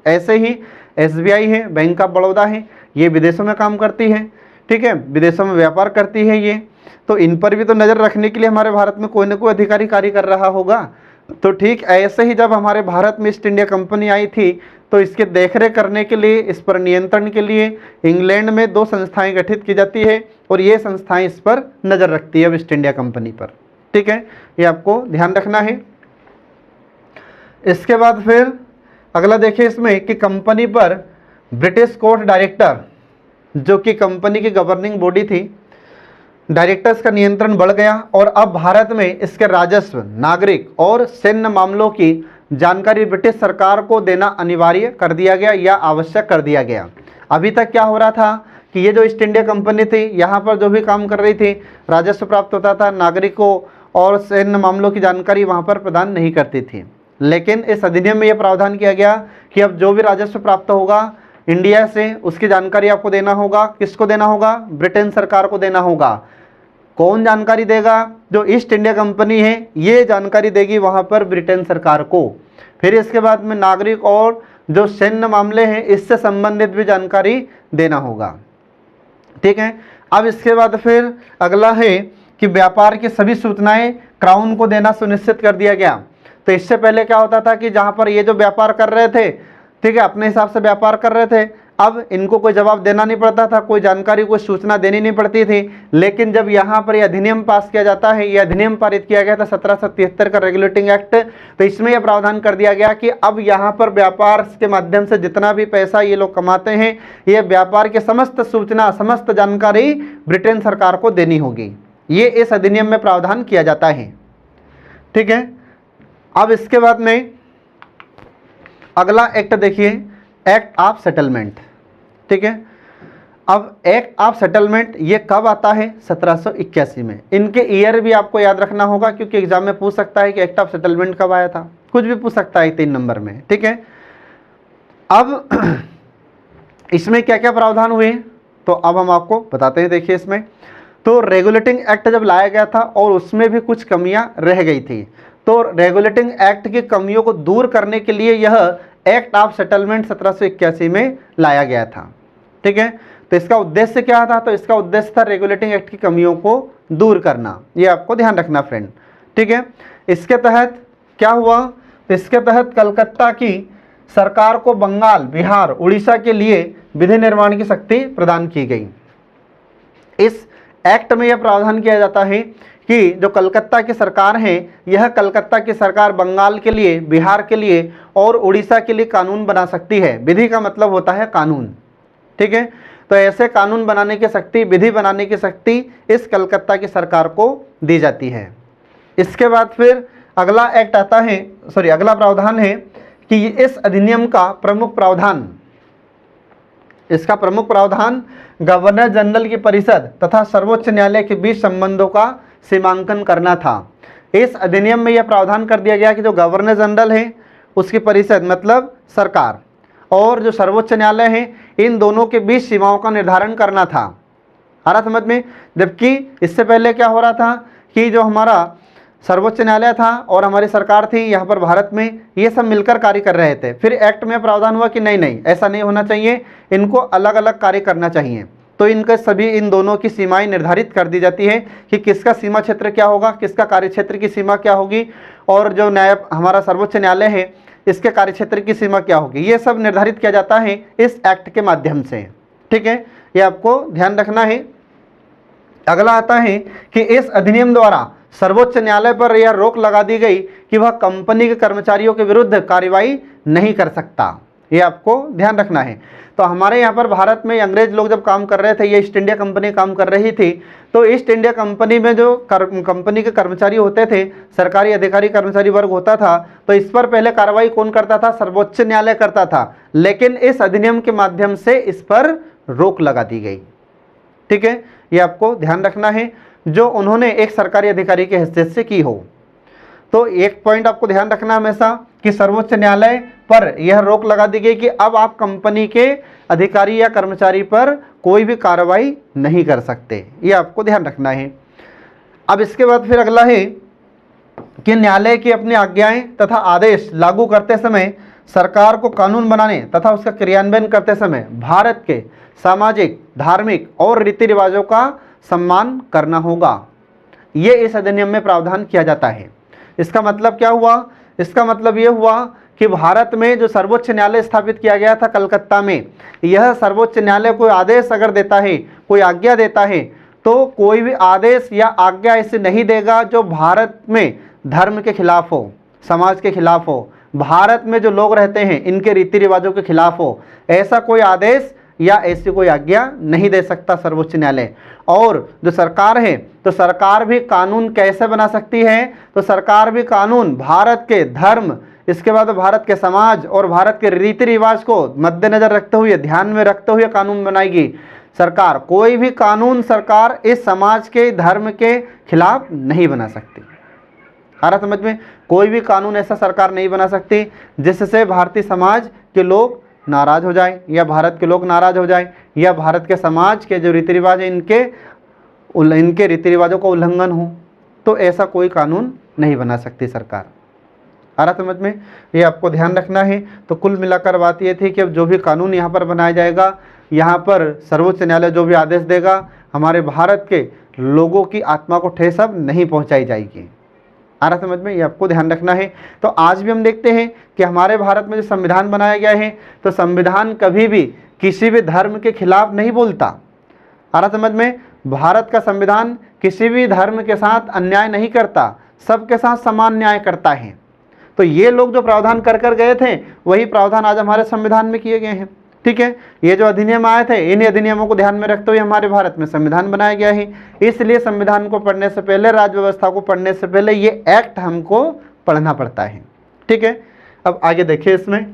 ऐसे ही SBI है, बैंक ऑफ बड़ौदा है, ये विदेशों में काम करती है। ठीक है, विदेशों में व्यापार करती है ये। तो इन पर भी तो नज़र रखने के लिए हमारे भारत में कोई ना कोई अधिकारी कार्य कर रहा होगा। तो ठीक ऐसे ही जब हमारे भारत में ईस्ट इंडिया कंपनी आई थी, तो इसके देखरेख करने के लिए, इस पर नियंत्रण के लिए इंग्लैंड में 2 संस्थाएं गठित की जाती है। और ये संस्थाएं इस पर नज़र रखती है ईस्ट इंडिया कंपनी पर। ठीक है, ये आपको ध्यान रखना है। इसके बाद फिर अगला देखिए इसमें कि कंपनी पर ब्रिटिश कोर्ट डायरेक्टर, जो कि कंपनी की गवर्निंग बॉडी थी, डायरेक्टर्स का नियंत्रण बढ़ गया और अब भारत में इसके राजस्व, नागरिक और सैन्य मामलों की जानकारी ब्रिटिश सरकार को देना अनिवार्य कर दिया गया या आवश्यक कर दिया गया। अभी तक क्या हो रहा था कि ये जो ईस्ट इंडिया कंपनी थी, यहाँ पर जो भी काम कर रही थी, राजस्व प्राप्त होता था, नागरिकों और सैन्य मामलों की जानकारी वहाँ पर प्रदान नहीं करती थी। लेकिन इस अधिनियम में यह प्रावधान किया गया कि अब जो भी राजस्व प्राप्त होगा इंडिया से, उसकी जानकारी आपको देना होगा। किसको देना होगा? ब्रिटेन सरकार को देना होगा। कौन जानकारी देगा? जो ईस्ट इंडिया कंपनी है ये जानकारी देगी वहाँ पर ब्रिटेन सरकार को। फिर इसके बाद में नागरिक और जो सैन्य मामले हैं इससे संबंधित भी जानकारी देना होगा। ठीक है, अब इसके बाद फिर अगला है कि व्यापार की सभी सूचनाएं क्राउन को देना सुनिश्चित कर दिया गया। तो इससे पहले क्या होता था कि जहाँ पर ये जो व्यापार कर रहे थे, ठीक है, अपने हिसाब से व्यापार कर रहे थे, अब इनको कोई जवाब देना नहीं पड़ता था, कोई जानकारी, कोई सूचना देनी नहीं पड़ती थी। लेकिन जब यहाँ पर यह अधिनियम पास किया जाता है, यह अधिनियम पारित किया गया था 1773 का रेगुलेटिंग एक्ट, तो इसमें यह प्रावधान कर दिया गया कि अब यहाँ पर व्यापार के माध्यम से जितना भी पैसा ये लोग कमाते हैं, ये व्यापार के समस्त सूचना, समस्त जानकारी ब्रिटेन सरकार को देनी होगी। ये इस अधिनियम में प्रावधान किया जाता है। ठीक है, अब इसके बाद में अगला एक्ट देखिए, एक्ट ऑफ सेटलमेंट। ठीक है, अब एक्ट ऑफ सेटलमेंट ये कब आता है? 1781 में। इनके ईयर भी आपको याद रखना होगा क्योंकि एग्जाम में पूछ सकता है कि एक्ट ऑफ सेटलमेंट कब आया था, कुछ भी पूछ सकता है 3 नंबर में। ठीक है, अब इसमें क्या क्या प्रावधान हुए तो अब हम आपको बताते हैं। देखिए इसमें तो रेगुलेटिंग एक्ट जब लाया गया था और उसमें भी कुछ कमियां रह गई थी, तो रेगुलेटिंग एक्ट की कमियों को दूर करने के लिए यह एक्ट ऑफ सेटलमेंट 1781 में लाया गया था। ठीक है, तो इसका उद्देश्य क्या था? तो इसका उद्देश्य था रेगुलेटिंग एक्ट की कमियों को दूर करना। ये आपको ध्यान रखना फ्रेंड। ठीक है, इसके तहत क्या हुआ? तो इसके तहत कलकत्ता की सरकार को बंगाल, बिहार, उड़ीसा के लिए विधि निर्माण की शक्ति प्रदान की गई। इस एक्ट में यह प्रावधान किया जाता है कि जो कलकत्ता की सरकार है, यह कलकत्ता की सरकार बंगाल के लिए, बिहार के लिए और उड़ीसा के लिए कानून बना सकती है। विधि का मतलब होता है कानून। ठीक है, तो ऐसे कानून बनाने की शक्ति, विधि बनाने की शक्ति इस कलकत्ता की सरकार को दी जाती है। इसके बाद फिर अगला एक्ट आता है, अगला प्रावधान है कि इस अधिनियम का प्रमुख प्रावधान, इसका प्रमुख प्रावधान गवर्नर जनरल की परिषद तथा सर्वोच्च न्यायालय के बीच संबंधों का सीमांकन करना था। इस अधिनियम में यह प्रावधान कर दिया गया कि जो गवर्नर जनरल है उसकी परिषद मतलब सरकार और जो सर्वोच्च न्यायालय है, इन दोनों के बीच सीमाओं का निर्धारण करना था। आ रहा समझ में? जबकि इससे पहले क्या हो रहा था कि जो हमारा सर्वोच्च न्यायालय था और हमारी सरकार थी यहाँ पर भारत में, ये सब मिलकर कार्य कर रहे थे। फिर एक्ट में प्रावधान हुआ कि नहीं, ऐसा नहीं होना चाहिए, इनको अलग अलग कार्य करना चाहिए। तो इनके सभी, इन दोनों की सीमाएं निर्धारित कर दी जाती है कि किसका सीमा क्षेत्र क्या होगा, किसका कार्य क्षेत्र की सीमा क्या होगी, और जो हमारा सर्वोच्च न्यायालय है इसके कार्य क्षेत्र की सीमा क्या होगी। ये सब निर्धारित किया जाता है इस एक्ट के माध्यम से। ठीक है, ये आपको ध्यान रखना है। अगला आता है कि इस अधिनियम द्वारा सर्वोच्च न्यायालय पर यह रोक लगा दी गई कि वह कंपनी के कर्मचारियों के विरुद्ध कार्रवाई नहीं कर सकता। ये आपको ध्यान रखना है। तो हमारे यहाँ पर भारत में अंग्रेज लोग जब काम कर रहे थे, ये ईस्ट इंडिया कंपनी काम कर रही थी, तो ईस्ट इंडिया कंपनी में जो कंपनी के कर्मचारी होते थे, सरकारी अधिकारी कर्मचारी वर्ग होता था, तो इस पर पहले कार्रवाई कौन करता था? सर्वोच्च न्यायालय करता था। लेकिन इस अधिनियम के माध्यम से इस पर रोक लगा दी गई। ठीक है, ये आपको ध्यान रखना है, जो उन्होंने एक सरकारी अधिकारी के हैसियत से की हो। तो एक पॉइंट आपको ध्यान रखना हमेशा कि सर्वोच्च न्यायालय पर यह रोक लगा दी गई कि अब आप कंपनी के अधिकारी या कर्मचारी पर कोई भी कार्रवाई नहीं कर सकते। ये आपको ध्यान रखना है। अब इसके बाद फिर अगला है कि न्यायालय की अपनी आज्ञाएं तथा आदेश लागू करते समय सरकार को कानून बनाने तथा उसका क्रियान्वयन करते समय भारत के सामाजिक, धार्मिक और रीति रिवाजों का सम्मान करना होगा। ये इस अधिनियम में प्रावधान किया जाता है। इसका मतलब क्या हुआ? इसका मतलब ये हुआ कि भारत में जो सर्वोच्च न्यायालय स्थापित किया गया था कलकत्ता में, यह सर्वोच्च न्यायालय कोई आदेश अगर देता है, कोई आज्ञा देता है, तो कोई भी आदेश या आज्ञा ऐसे नहीं देगा जो भारत में धर्म के खिलाफ हो, समाज के खिलाफ हो, भारत में जो लोग रहते हैं इनके रीति रिवाजों के खिलाफ हो। ऐसा कोई आदेश या ऐसी कोई आज्ञा नहीं दे सकता सर्वोच्च न्यायालय। और जो सरकार है, तो सरकार भी कानून कैसे बना सकती है? तो सरकार भी कानून भारत के धर्म, इसके बाद भारत के समाज और भारत के रीति रिवाज को मद्देनजर रखते हुए, ध्यान में रखते हुए कानून बनाएगी सरकार। कोई भी कानून सरकार इस समाज के धर्म के खिलाफ नहीं बना सकती। आ रहा समझ में? कोई भी कानून ऐसा सरकार नहीं बना सकती जिससे भारतीय समाज के लोग नाराज हो जाए या भारत के लोग नाराज हो जाए या भारत के समाज के जो रीति रिवाज है इनके रीति रिवाजों का उल्लंघन हो। तो ऐसा कोई कानून नहीं बना सकती सरकार। आ रहा समझ में? ये आपको ध्यान रखना है। तो कुल मिलाकर बात ये थी कि अब जो भी कानून यहाँ पर बनाया जाएगा, यहाँ पर सर्वोच्च न्यायालय जो भी आदेश देगा, हमारे भारत के लोगों की आत्मा को ठेस अब नहीं पहुँचाई जाएगी। आ रहा समझ में? ये आपको ध्यान रखना है। तो आज भी हम देखते हैं कि हमारे भारत में जो संविधान बनाया गया है, तो संविधान कभी भी किसी भी धर्म के खिलाफ नहीं बोलता। आ रहा समझ में? भारत का संविधान किसी भी धर्म के साथ अन्याय नहीं करता, सबके साथ समान न्याय करता है। तो ये लोग जो प्रावधान कर कर गए थे, वही प्रावधान आज हमारे संविधान में किए गए हैं। ठीक है, ये जो अधिनियम आए थे, इन अधिनियमों को ध्यान में रखते हुए हमारे भारत में संविधान बनाया गया है। इसलिए संविधान को पढ़ने से पहले, राज्य व्यवस्था को पढ़ने से पहले ये एक्ट हमको पढ़ना पड़ता है। ठीक है, अब आगे देखिए इसमें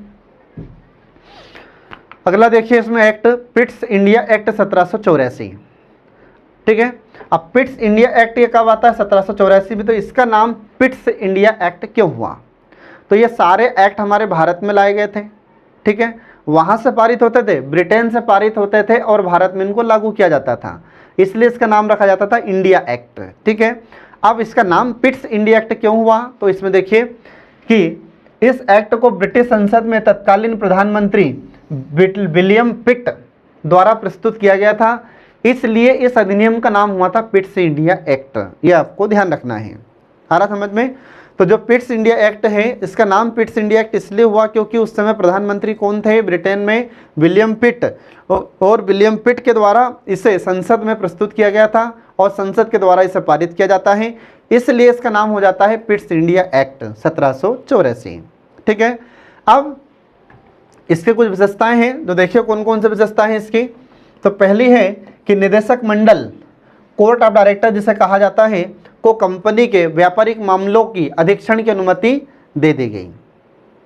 अगला देखिए इसमें एक्ट पिट्स इंडिया एक्ट 1784। ठीक है, अब पिट्स इंडिया एक्ट ये कब आता है? 1784 में। तो इसका नाम पिट्स इंडिया एक्ट क्यों हुआ? तो ये सारे एक्ट हमारे भारत में लाए गए थे। ठीक है, वहाँ से पारित होते थे, ब्रिटेन से पारित होते थे और भारत में इनको लागू किया जाता था, इसलिए इसका नाम रखा जाता था इंडिया एक्ट। ठीक है, अब इसका नाम पिट्स इंडिया एक्ट क्यों हुआ? तो इसमें देखिए कि इस एक्ट को ब्रिटिश संसद में तत्कालीन प्रधानमंत्री विलियम पिट द्वारा प्रस्तुत किया गया था, इसलिए इस अधिनियम का नाम हुआ था पिट्स इंडिया एक्ट। ये आपको ध्यान रखना है। आ रहा समझ में? तो जो पिट्स इंडिया एक्ट है, इसका नाम पिट्स इंडिया एक्ट इसलिए हुआ क्योंकि उस समय प्रधानमंत्री कौन थे ब्रिटेन में? विलियम पिट। और विलियम पिट के द्वारा इसे संसद में प्रस्तुत किया गया था और संसद के द्वारा इसे पारित किया जाता है, इसलिए इसका नाम हो जाता है पिट्स इंडिया एक्ट 1784। ठीक है, अब इसके कुछ विशेषताएं हैं, जो देखिए कौन कौन सी विशेषताएं हैं इसकी। तो पहली है कि निदेशक मंडल, कोर्ट ऑफ डायरेक्टर जिसे कहा जाता है, को कंपनी के व्यापारिक मामलों की अधीक्षण की अनुमति दे दी गई।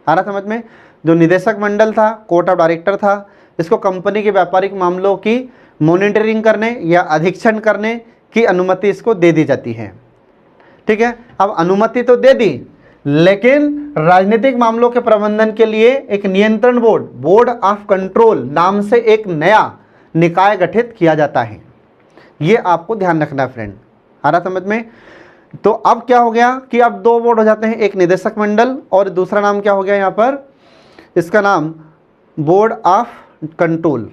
आ रहा समझ में? जो निदेशक मंडल था, कोर्ट ऑफ डायरेक्टर था, इसको कंपनी के व्यापारिक मामलों की मॉनिटरिंग करने या अधीक्षण करने की अनुमति इसको दे दी जाती है। ठीक है, अब अनुमति तो दे दी, लेकिन राजनीतिक मामलों के प्रबंधन के लिए एक नियंत्रण बोर्ड, बोर्ड ऑफ कंट्रोल नाम से एक नया निकाय गठित किया जाता है। ये आपको ध्यान रखना फ्रेंड। आ रहा समझ में? तो अब क्या हो गया कि अब दो बोर्ड हो जाते हैं, एक निदेशक मंडल और दूसरा नाम क्या हो गया यहाँ पर? इसका नाम बोर्ड ऑफ कंट्रोल।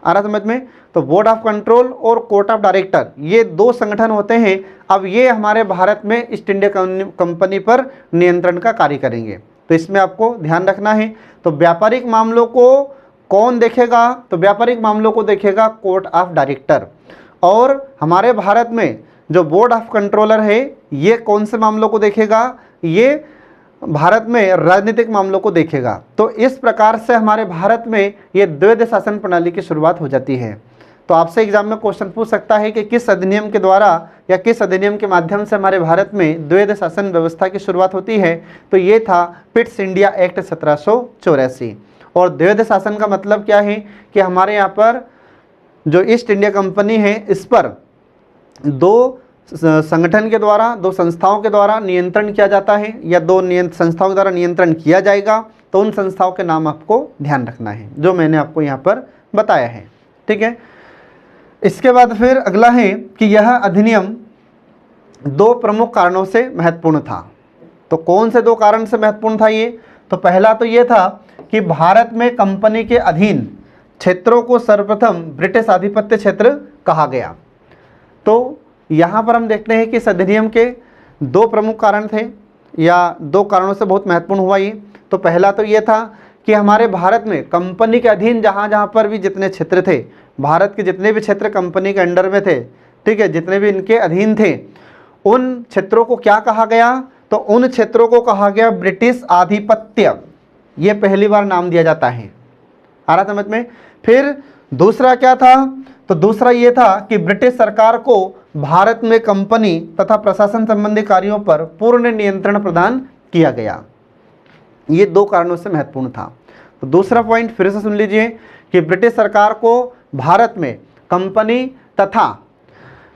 आ रहा समझ में? तो बोर्ड ऑफ कंट्रोल और कोर्ट ऑफ डायरेक्टर, ये दो संगठन होते हैं। अब ये हमारे भारत में ईस्ट इंडिया कंपनी पर नियंत्रण का कार्य करेंगे। तो इसमें आपको ध्यान रखना है। तो व्यापारिक मामलों को कौन देखेगा? तो व्यापारिक मामलों को देखेगा कोर्ट ऑफ डायरेक्टर। और हमारे भारत में जो बोर्ड ऑफ कंट्रोलर है, ये कौन से मामलों को देखेगा? ये भारत में राजनीतिक मामलों को देखेगा। तो इस प्रकार से हमारे भारत में ये द्वैध शासन प्रणाली की शुरुआत हो जाती है। तो आपसे एग्जाम में क्वेश्चन पूछ सकता है कि किस अधिनियम के द्वारा या किस अधिनियम के माध्यम से हमारे भारत में द्वैध शासन व्यवस्था की शुरुआत होती है? तो ये था पिट्स इंडिया एक्ट 1784। और द्वैध शासन का मतलब क्या है कि हमारे यहाँ पर जो ईस्ट इंडिया कंपनी है, इस पर दो संगठन के द्वारा, दो संस्थाओं के द्वारा नियंत्रण किया जाता है या दो संस्थाओं के द्वारा नियंत्रण किया जाएगा। तो उन संस्थाओं के नाम आपको ध्यान रखना है, जो मैंने आपको यहाँ पर बताया है। ठीक है, इसके बाद फिर अगला है कि यह अधिनियम दो प्रमुख कारणों से महत्वपूर्ण था। तो कौन से दो कारण से महत्वपूर्ण था ये? तो पहला तो ये था कि भारत में कंपनी के अधीन क्षेत्रों को सर्वप्रथम ब्रिटिश आधिपत्य क्षेत्र कहा गया। तो यहाँ पर हम देखते हैं कि इस अधिनियम के दो प्रमुख कारण थे या दो कारणों से बहुत महत्वपूर्ण हुआ ये। तो पहला तो ये था कि हमारे भारत में कंपनी के अधीन जहाँ जहाँ पर भी जितने क्षेत्र थे, भारत के जितने भी क्षेत्र कंपनी के अंडर में थे, ठीक है, जितने भी इनके अधीन थे उन क्षेत्रों को क्या कहा गया, तो उन क्षेत्रों को कहा गया ब्रिटिश आधिपत्य। ये पहली बार नाम दिया जाता है, आ रहा समझ में। फिर दूसरा क्या था, तो दूसरा ये था कि ब्रिटिश सरकार को भारत में कंपनी तथा प्रशासन संबंधी कार्यों पर पूर्ण नियंत्रण प्रदान किया गया। ये दो कारणों से महत्वपूर्ण था। तो दूसरा पॉइंट फिर से सुन लीजिए कि ब्रिटिश सरकार को भारत में कंपनी तथा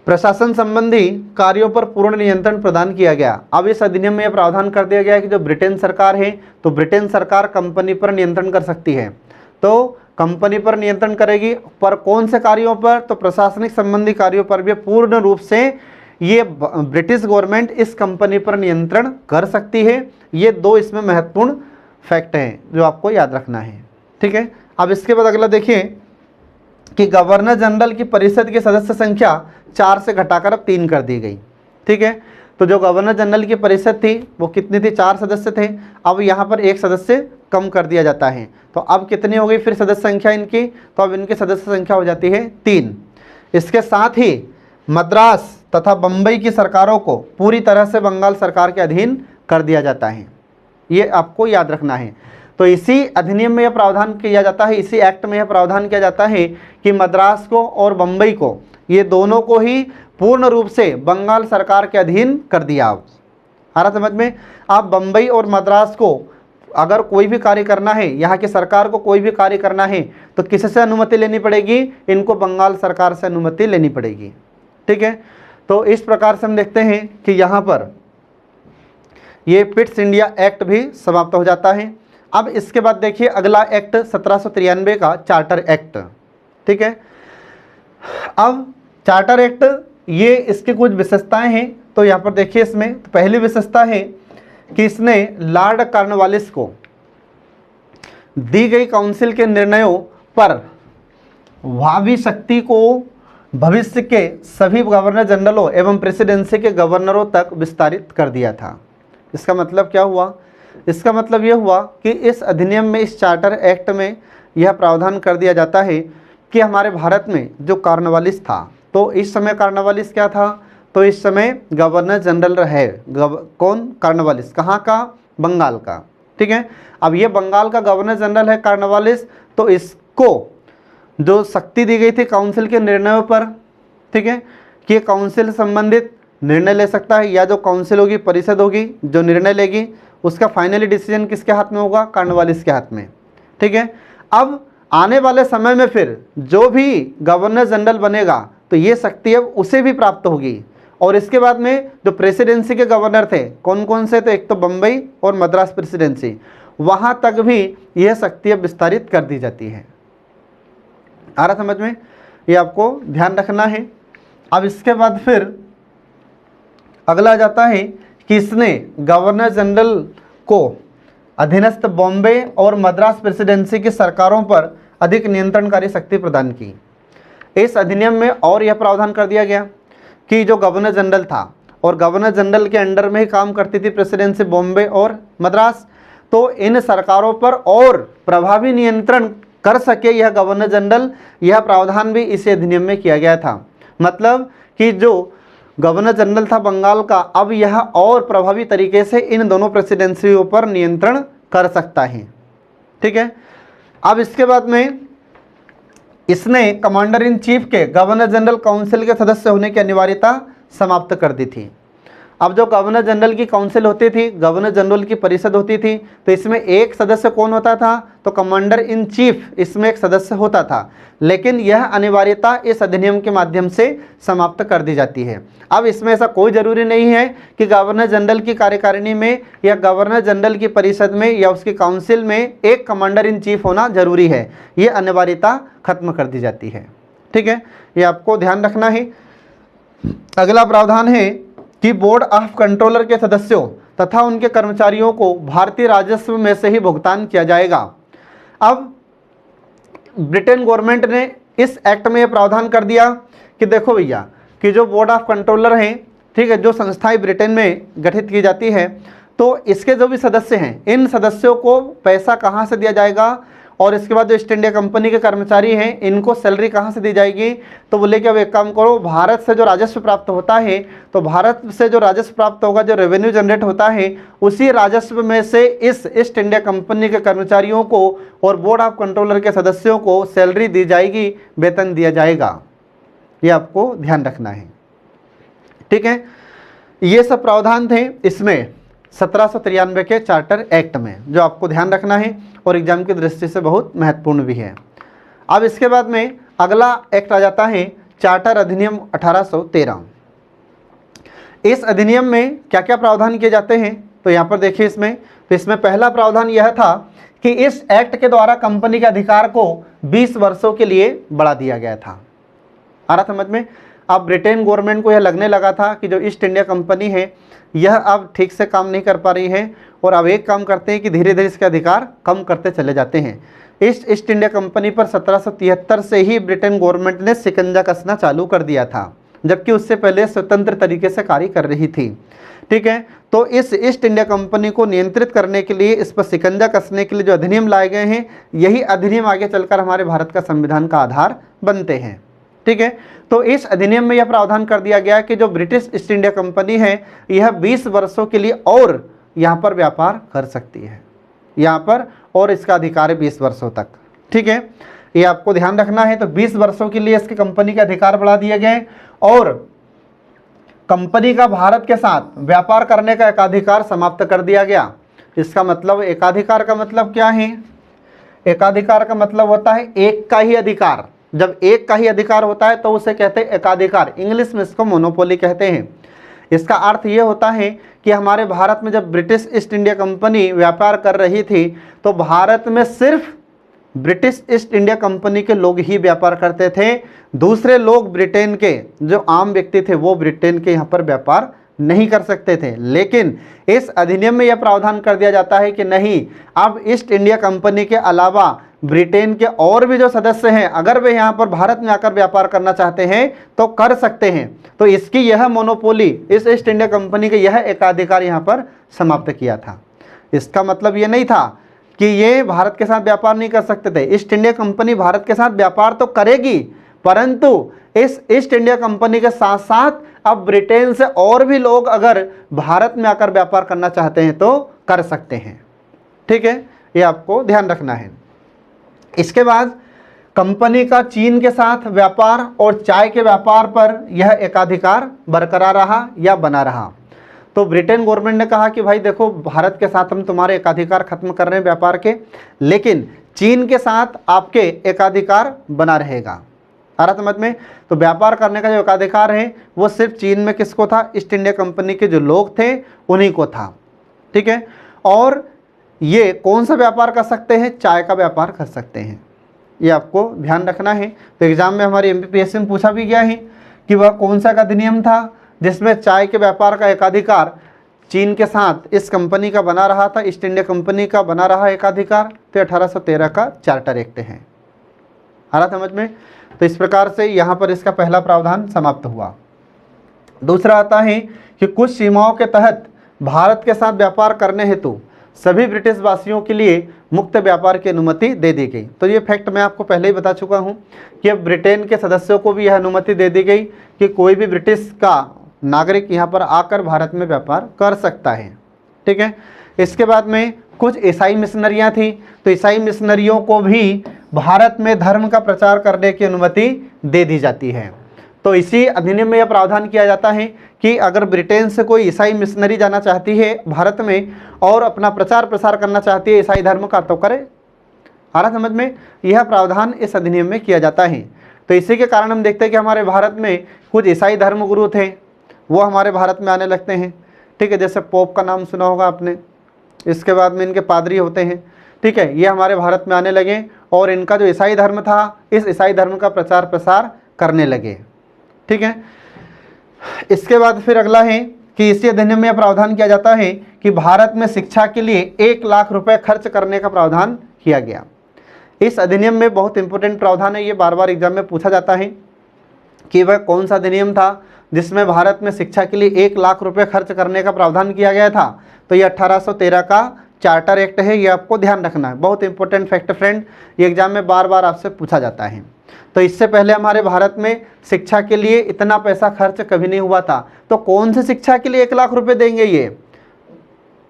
प्रशासन संबंधी कार्यों पर पूर्ण नियंत्रण प्रदान किया गया। अब इस अधिनियम में यह प्रावधान कर दिया गया है कि जो ब्रिटेन सरकार है, तो ब्रिटेन सरकार कंपनी पर नियंत्रण कर सकती है, तो कंपनी पर नियंत्रण करेगी, पर कौन से कार्यों पर, तो प्रशासनिक संबंधी कार्यों पर भी पूर्ण रूप से ये ब्रिटिश गवर्नमेंट इस कंपनी पर नियंत्रण कर सकती है। ये दो इसमें महत्वपूर्ण फैक्ट हैं जो आपको याद रखना है, ठीक है। अब इसके बाद अगला देखिए कि गवर्नर जनरल की परिषद की सदस्य संख्या 4 से घटाकर अब 3 कर दी गई, ठीक है। तो जो गवर्नर जनरल की परिषद थी वो कितनी थी, 4 सदस्य थे, अब यहाँ पर 1 सदस्य कम कर दिया जाता है। तो अब कितनी हो गई फिर सदस्य संख्या इनकी, तो अब इनकी सदस्य संख्या हो जाती है 3। इसके साथ ही मद्रास तथा बम्बई की सरकारों को पूरी तरह से बंगाल सरकार के अधीन कर दिया जाता है, ये आपको याद रखना है। तो इसी अधिनियम में यह प्रावधान किया जाता है, इसी एक्ट में यह प्रावधान किया जाता है कि मद्रास को और बम्बई को, ये दोनों को ही पूर्ण रूप से बंगाल सरकार के अधीन कर दिया। आप आ रहा समझ में। आप बम्बई और मद्रास को अगर कोई भी कार्य करना है, यहाँ की सरकार को कोई भी कार्य करना है, तो किससे अनुमति लेनी पड़ेगी, इनको बंगाल सरकार से अनुमति लेनी पड़ेगी, ठीक है। तो इस प्रकार से हम देखते हैं कि यहाँ पर ये पिट्स इंडिया एक्ट भी समाप्त हो जाता है। अब इसके बाद देखिए अगला एक्ट 1793 का चार्टर एक्ट, ठीक है। अब चार्टर एक्ट ये इसकी कुछ विशेषताएं हैं, तो यहाँ पर देखिए इसमें तो पहली विशेषता है कि इसने लॉर्ड कॉर्नवालिस को दी गई काउंसिल के निर्णयों पर भावी शक्ति को भविष्य के सभी गवर्नर जनरलों एवं प्रेसिडेंसी के गवर्नरों तक विस्तारित कर दिया था। इसका मतलब क्या हुआ, इसका मतलब यह हुआ कि इस अधिनियम में, इस चार्टर एक्ट में यह प्रावधान कर दिया जाता है कि हमारे भारत में जो कॉर्नवालिस था, तो इस समय कॉर्नवालिस क्या था, तो इस समय गवर्नर जनरल रहे कौन, कॉर्नवालिस, कहाँ का, बंगाल का, ठीक है। अब ये बंगाल का गवर्नर जनरल है कॉर्नवालिस, तो इसको जो शक्ति दी गई थी काउंसिल के निर्णयों पर, ठीक है, कि काउंसिल संबंधित निर्णय ले सकता है, या जो काउंसिल होगी, परिषद होगी जो निर्णय लेगी, उसका फाइनली डिसीजन किसके हाथ में होगा, कॉर्नवालिस के हाथ में, ठीक है। अब आने वाले समय में फिर जो भी गवर्नर जनरल बनेगा तो ये शक्ति अब उसे भी प्राप्त होगी। और इसके बाद में जो प्रेसिडेंसी के गवर्नर थे कौन कौन से, तो एक तो बम्बई और मद्रास प्रेसिडेंसी, वहाँ तक भी यह शक्ति अब विस्तारित कर दी जाती है। आ रहा समझ में, ये आपको ध्यान रखना है। अब इसके बाद फिर अगला आ जाता है कि इसने गवर्नर जनरल को अधीनस्थ बॉम्बे और मद्रास प्रेसिडेंसी की सरकारों पर अधिक नियंत्रणकारी शक्ति प्रदान की। इस अधिनियम में और यह प्रावधान कर दिया गया कि जो गवर्नर जनरल था, और गवर्नर जनरल के अंडर में ही काम करती थी प्रेसिडेंसी बॉम्बे और मद्रास, तो इन सरकारों पर और प्रभावी नियंत्रण कर सके यह गवर्नर जनरल, यह प्रावधान भी इस अधिनियम में किया गया था। मतलब कि जो गवर्नर जनरल था बंगाल का, अब यह और प्रभावी तरीके से इन दोनों प्रेसिडेंसियों पर नियंत्रण कर सकता है, ठीक है। अब इसके बाद में इसने कमांडर इन चीफ के गवर्नर जनरल काउंसिल के सदस्य होने की अनिवार्यता समाप्त कर दी थी। अब जो गवर्नर जनरल की काउंसिल होती थी, गवर्नर जनरल की परिषद होती थी, तो इसमें एक सदस्य कौन होता था, तो कमांडर इन चीफ इसमें एक सदस्य होता था। लेकिन यह अनिवार्यता इस अधिनियम के माध्यम से समाप्त कर दी जाती है। अब इसमें ऐसा कोई ज़रूरी नहीं है कि गवर्नर जनरल की कार्यकारिणी में या गवर्नर जनरल की परिषद में या उसकी काउंसिल में एक कमांडर इन चीफ होना जरूरी है, ये अनिवार्यता खत्म कर दी जाती है, ठीक है। ये आपको ध्यान रखना है। अगला प्रावधान है कि बोर्ड ऑफ कंट्रोलर के सदस्यों तथा उनके कर्मचारियों को भारतीय राजस्व में से ही भुगतान किया जाएगा। अब ब्रिटेन गवर्नमेंट ने इस एक्ट में यह प्रावधान कर दिया कि देखो भैया कि जो बोर्ड ऑफ कंट्रोलर हैं, ठीक है, जो संस्थाएं ब्रिटेन में गठित की जाती है, तो इसके जो भी सदस्य हैं, इन सदस्यों को पैसा कहाँ से दिया जाएगा, और इसके बाद जो ईस्ट इंडिया कंपनी के कर्मचारी हैं इनको सैलरी कहाँ से दी जाएगी, तो बोले कि अब एक काम करो, भारत से जो राजस्व प्राप्त होता है, तो भारत से जो राजस्व प्राप्त होगा, जो रेवेन्यू जनरेट होता है, उसी राजस्व में से इस ईस्ट इंडिया कंपनी के कर्मचारियों को और बोर्ड ऑफ कंट्रोलर के सदस्यों को सैलरी दी जाएगी, वेतन दिया जाएगा। ये आपको ध्यान रखना है, ठीक है। ये सब प्रावधान थे इसमें 1793 के चार्टर एक्ट में, जो आपको ध्यान रखना है और एग्जाम की दृष्टि से बहुत महत्वपूर्ण भी है। अब इसके बाद में अगला एक्ट आ जाता है चार्टर अधिनियम 1813। इस अधिनियम में क्या क्या प्रावधान किए जाते हैं, तो यहाँ पर देखिए इसमें, तो इसमें पहला प्रावधान यह था कि इस एक्ट के द्वारा कंपनी के अधिकार को 20 वर्षों के लिए बढ़ा दिया गया था। आ रहा समझ में। अब ब्रिटेन गवर्नमेंट को यह लगने लगा था कि जो ईस्ट इंडिया कंपनी है यह अब ठीक से काम नहीं कर पा रही है, और अब एक काम करते हैं कि धीरे धीरे इसके अधिकार कम करते चले जाते हैं। ईस्ट इंडिया कंपनी पर 1773 से ही ब्रिटेन गवर्नमेंट ने शिकंजा कसना चालू कर दिया था, जबकि उससे पहले स्वतंत्र तरीके से कार्य कर रही थी, ठीक है। तो इस ईस्ट इंडिया कंपनी को नियंत्रित करने के लिए, इस पर शिकंजा कसने के लिए जो अधिनियम लाए गए हैं, यही अधिनियम आगे चलकर हमारे भारत का संविधान का आधार बनते हैं, ठीक है। तो इस अधिनियम में यह प्रावधान कर दिया गया कि जो ब्रिटिश ईस्ट इंडिया कंपनी है यह 20 वर्षों के लिए और यहाँ पर व्यापार कर सकती है, यहाँ पर, और इसका अधिकार है 20 वर्षों तक, ठीक है। ये आपको ध्यान रखना है। तो 20 वर्षों के लिए इसकी कंपनी के अधिकार बढ़ा दिए गए, और कंपनी का भारत के साथ व्यापार करने का एकाधिकार समाप्त कर दिया गया। इसका मतलब, एकाधिकार का मतलब क्या है? एकाधिकार का मतलब होता है एक का ही अधिकार। जब एक का ही अधिकार होता है तो उसे कहते हैं एकाधिकार, इंग्लिश में इसको मोनोपोली कहते हैं। इसका अर्थ ये होता है कि हमारे भारत में जब ब्रिटिश ईस्ट इंडिया कंपनी व्यापार कर रही थी तो भारत में सिर्फ ब्रिटिश ईस्ट इंडिया कंपनी के लोग ही व्यापार करते थे। दूसरे लोग, ब्रिटेन के जो आम व्यक्ति थे, वो ब्रिटेन के यहाँ पर व्यापार नहीं कर सकते थे। लेकिन इस अधिनियम में यह प्रावधान कर दिया जाता है कि नहीं, अब ईस्ट इंडिया कंपनी के अलावा ब्रिटेन के और भी जो सदस्य हैं, अगर वे यहाँ पर भारत में आकर व्यापार करना चाहते हैं तो कर सकते हैं। तो इसकी यह मोनोपोली, इस ईस्ट इंडिया कंपनी के यह एकाधिकार यहाँ पर समाप्त किया था। इसका मतलब ये नहीं था कि ये भारत के साथ व्यापार नहीं कर सकते थे। ईस्ट इंडिया कंपनी भारत के साथ व्यापार तो करेगी, परंतु इस ईस्ट इंडिया कंपनी के साथ साथ अब ब्रिटेन से और भी लोग अगर भारत में आकर व्यापार करना चाहते हैं तो कर सकते हैं, ठीक है। ये आपको ध्यान रखना है। इसके बाद कंपनी का चीन के साथ व्यापार और चाय के व्यापार पर यह एकाधिकार बरकरार रहा या बना रहा। तो ब्रिटेन गवर्नमेंट ने कहा कि भाई देखो, भारत के साथ हम तुम्हारे एकाधिकार खत्म कर रहे हैं व्यापार के, लेकिन चीन के साथ आपके एकाधिकार बना रहेगा। आ रहा समझ में। तो व्यापार करने का जो एकाधिकार है वो सिर्फ चीन में किसको था? ईस्ट इंडिया कंपनी के जो लोग थे उन्हीं को था, ठीक है। और ये कौन सा व्यापार कर सकते हैं? चाय का व्यापार कर सकते हैं। ये आपको ध्यान रखना है। तो एग्जाम में हमारी MPPSC में पूछा भी गया है कि वह कौन सा अधिनियम था जिसमें चाय के व्यापार का एकाधिकार चीन के साथ इस कंपनी का बना रहा था, ईस्ट इंडिया कंपनी का बना रहा एकाधिकार। तो 1813 का चार्टर एक्ट है। आ रहा समझ में। तो इस प्रकार से यहाँ पर इसका पहला प्रावधान समाप्त हुआ। दूसरा आता है कि कुछ सीमाओं के तहत भारत के साथ व्यापार करने हेतु सभी ब्रिटिश वासियों के लिए मुक्त व्यापार की अनुमति दे दी गई। तो ये फैक्ट मैं आपको पहले ही बता चुका हूँ कि अब ब्रिटेन के सदस्यों को भी यह अनुमति दे दी गई कि कोई भी ब्रिटिश का नागरिक यहाँ पर आकर भारत में व्यापार कर सकता है, ठीक है। इसके बाद में कुछ ईसाई मिशनरियाँ थी, तो ईसाई मिशनरियों को भी भारत में धर्म का प्रचार करने की अनुमति दे दी जाती है। तो इसी अधिनियम में यह प्रावधान किया जाता है कि अगर ब्रिटेन से कोई ईसाई मिशनरी जाना चाहती है भारत में और अपना प्रचार प्रसार करना चाहती है ईसाई धर्म का, तो करे। आ रहा समझ में। यह प्रावधान इस अधिनियम में किया जाता है। तो इसी के कारण हम देखते हैं कि हमारे भारत में कुछ ईसाई धर्म गुरु थे, वो हमारे भारत में आने लगते हैं, ठीक है। जैसे पोप का नाम सुना होगा आपने। इसके बाद में इनके पादरी होते हैं, ठीक है। ये हमारे भारत में आने लगे और इनका जो ईसाई धर्म था, इस ईसाई धर्म का प्रचार प्रसार करने लगे, ठीक है। इसके बाद फिर अगला है कि इसी अधिनियम में प्रावधान किया जाता है कि भारत में शिक्षा के लिए 1 लाख रुपए खर्च करने का प्रावधान किया गया। इस अधिनियम में बहुत इंपॉर्टेंट प्रावधान है, ये बार बार एग्जाम में पूछा जाता है कि वह कौन सा अधिनियम था जिसमें भारत में शिक्षा के लिए 1 लाख रुपए खर्च करने का प्रावधान किया गया था। तो ये 1813 का चार्टर एक्ट है, ये आपको ध्यान रखना है, बहुत इंपॉर्टेंट फैक्ट फ्रेंड, ये एग्जाम में बार बार आपसे पूछा जाता है। तो इससे पहले हमारे भारत में शिक्षा के लिए इतना पैसा खर्च कभी नहीं हुआ था। तो कौन सी शिक्षा के लिए 1 लाख रुपए देंगे? ये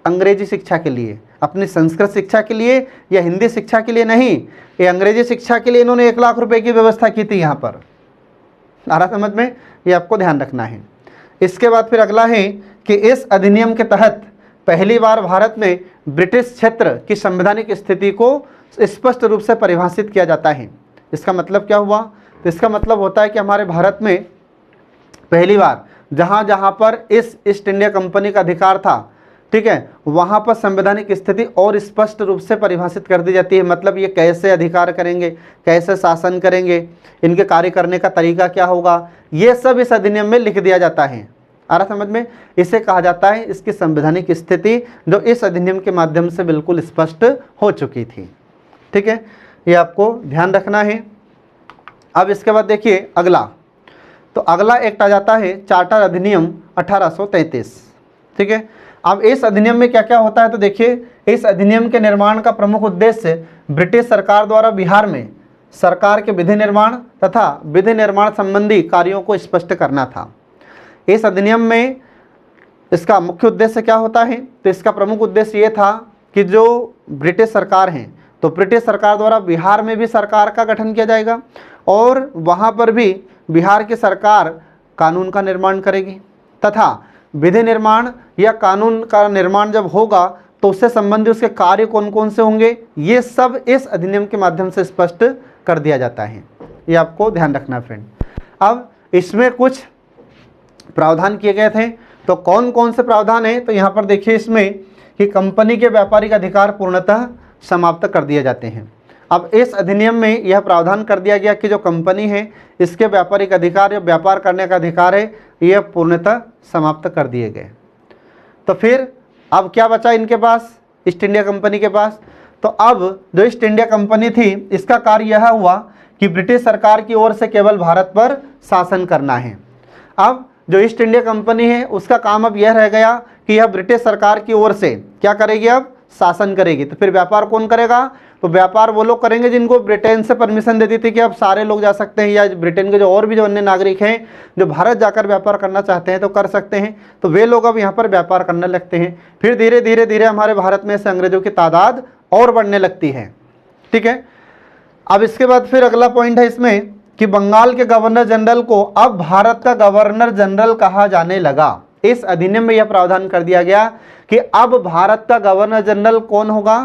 अंग्रेजी शिक्षा के लिए, अपनी संस्कृत शिक्षा के लिए या हिंदी शिक्षा के लिए नहीं, ये अंग्रेजी शिक्षा के लिए इन्होंने 1 लाख रुपए की व्यवस्था की थी यहाँ पर। आ रहा समझ में? ये आपको ध्यान रखना है। इसके बाद फिर अगला है कि इस अधिनियम के तहत पहली बार भारत में ब्रिटिश क्षेत्र की संवैधानिक स्थिति को स्पष्ट रूप से परिभाषित किया जाता है। इसका मतलब क्या हुआ? तो इसका मतलब होता है कि हमारे भारत में पहली बार जहाँ जहाँ पर इस ईस्ट इंडिया कंपनी का अधिकार था, ठीक है, वहाँ पर संवैधानिक स्थिति और स्पष्ट रूप से परिभाषित कर दी जाती है। मतलब ये कैसे अधिकार करेंगे, कैसे शासन करेंगे, इनके कार्य करने का तरीका क्या होगा, ये सब इस अधिनियम में लिख दिया जाता है। आ रहा समझ में? इसे कहा जाता है इसकी संवैधानिक स्थिति, जो इस अधिनियम के माध्यम से बिल्कुल स्पष्ट हो चुकी थी। ठीक है, ये आपको ध्यान रखना है। अब इसके बाद देखिए अगला, तो अगला एक्ट आ जाता है चार्टर अधिनियम 1833। ठीक है, अब इस अधिनियम में क्या क्या होता है? तो देखिए, इस अधिनियम के निर्माण का प्रमुख उद्देश्य ब्रिटिश सरकार द्वारा बिहार में सरकार के विधि निर्माण तथा विधि निर्माण संबंधी कार्यों को स्पष्ट करना था। इस अधिनियम में इसका मुख्य उद्देश्य क्या होता है? तो इसका प्रमुख उद्देश्य ये था कि जो ब्रिटिश सरकार हैं, तो ब्रिटिश सरकार द्वारा बिहार में भी सरकार का गठन किया जाएगा और वहाँ पर भी बिहार की सरकार कानून का निर्माण करेगी तथा विधि निर्माण या कानून का निर्माण जब होगा तो उससे संबंधित उसके कार्य कौन कौन से होंगे, ये सब इस अधिनियम के माध्यम से स्पष्ट कर दिया जाता है। ये आपको ध्यान रखना फ्रेंड। अब इसमें कुछ प्रावधान किए गए थे, तो कौन कौन से प्रावधान हैं? तो यहाँ पर देखिए इसमें कि कंपनी के व्यापारिक अधिकार पूर्णतः समाप्त कर दिए जाते हैं। अब इस अधिनियम में यह प्रावधान कर दिया गया कि जो कंपनी है इसके व्यापारिक अधिकार या व्यापार करने का अधिकार है, यह पूर्णतः समाप्त कर दिए गए। तो फिर अब क्या बचा इनके पास, ईस्ट इंडिया कंपनी के पास? तो अब जो ईस्ट इंडिया कंपनी थी इसका कार्य यह हुआ कि ब्रिटिश सरकार की ओर से केवल भारत पर शासन करना है। अब जो ईस्ट इंडिया कंपनी है उसका काम अब यह रह गया कि यह ब्रिटिश सरकार की ओर से क्या करेगी? अब शासन करेगी। तो फिर व्यापार कौन करेगा? तो व्यापार वो लोग करेंगे जिनको ब्रिटेन से परमिशन दे दी थी कि अब सारे लोग जा सकते हैं, या ब्रिटेन के जो और भी जो अन्य नागरिक हैं जो भारत जाकर व्यापार करना चाहते हैं तो कर सकते हैं। तो वे लोग अब यहाँ पर व्यापार करने लगते हैं। फिर धीरे धीरे धीरे हमारे भारत में से अंग्रेजों की तादाद और बढ़ने लगती है। ठीक है, अब इसके बाद फिर अगला पॉइंट है इसमें कि बंगाल के गवर्नर जनरल को अब भारत का गवर्नर जनरल कहा जाने लगा। इस अधिनियम में यह प्रावधान कर दिया गया कि अब भारत का गवर्नर जनरल कौन होगा।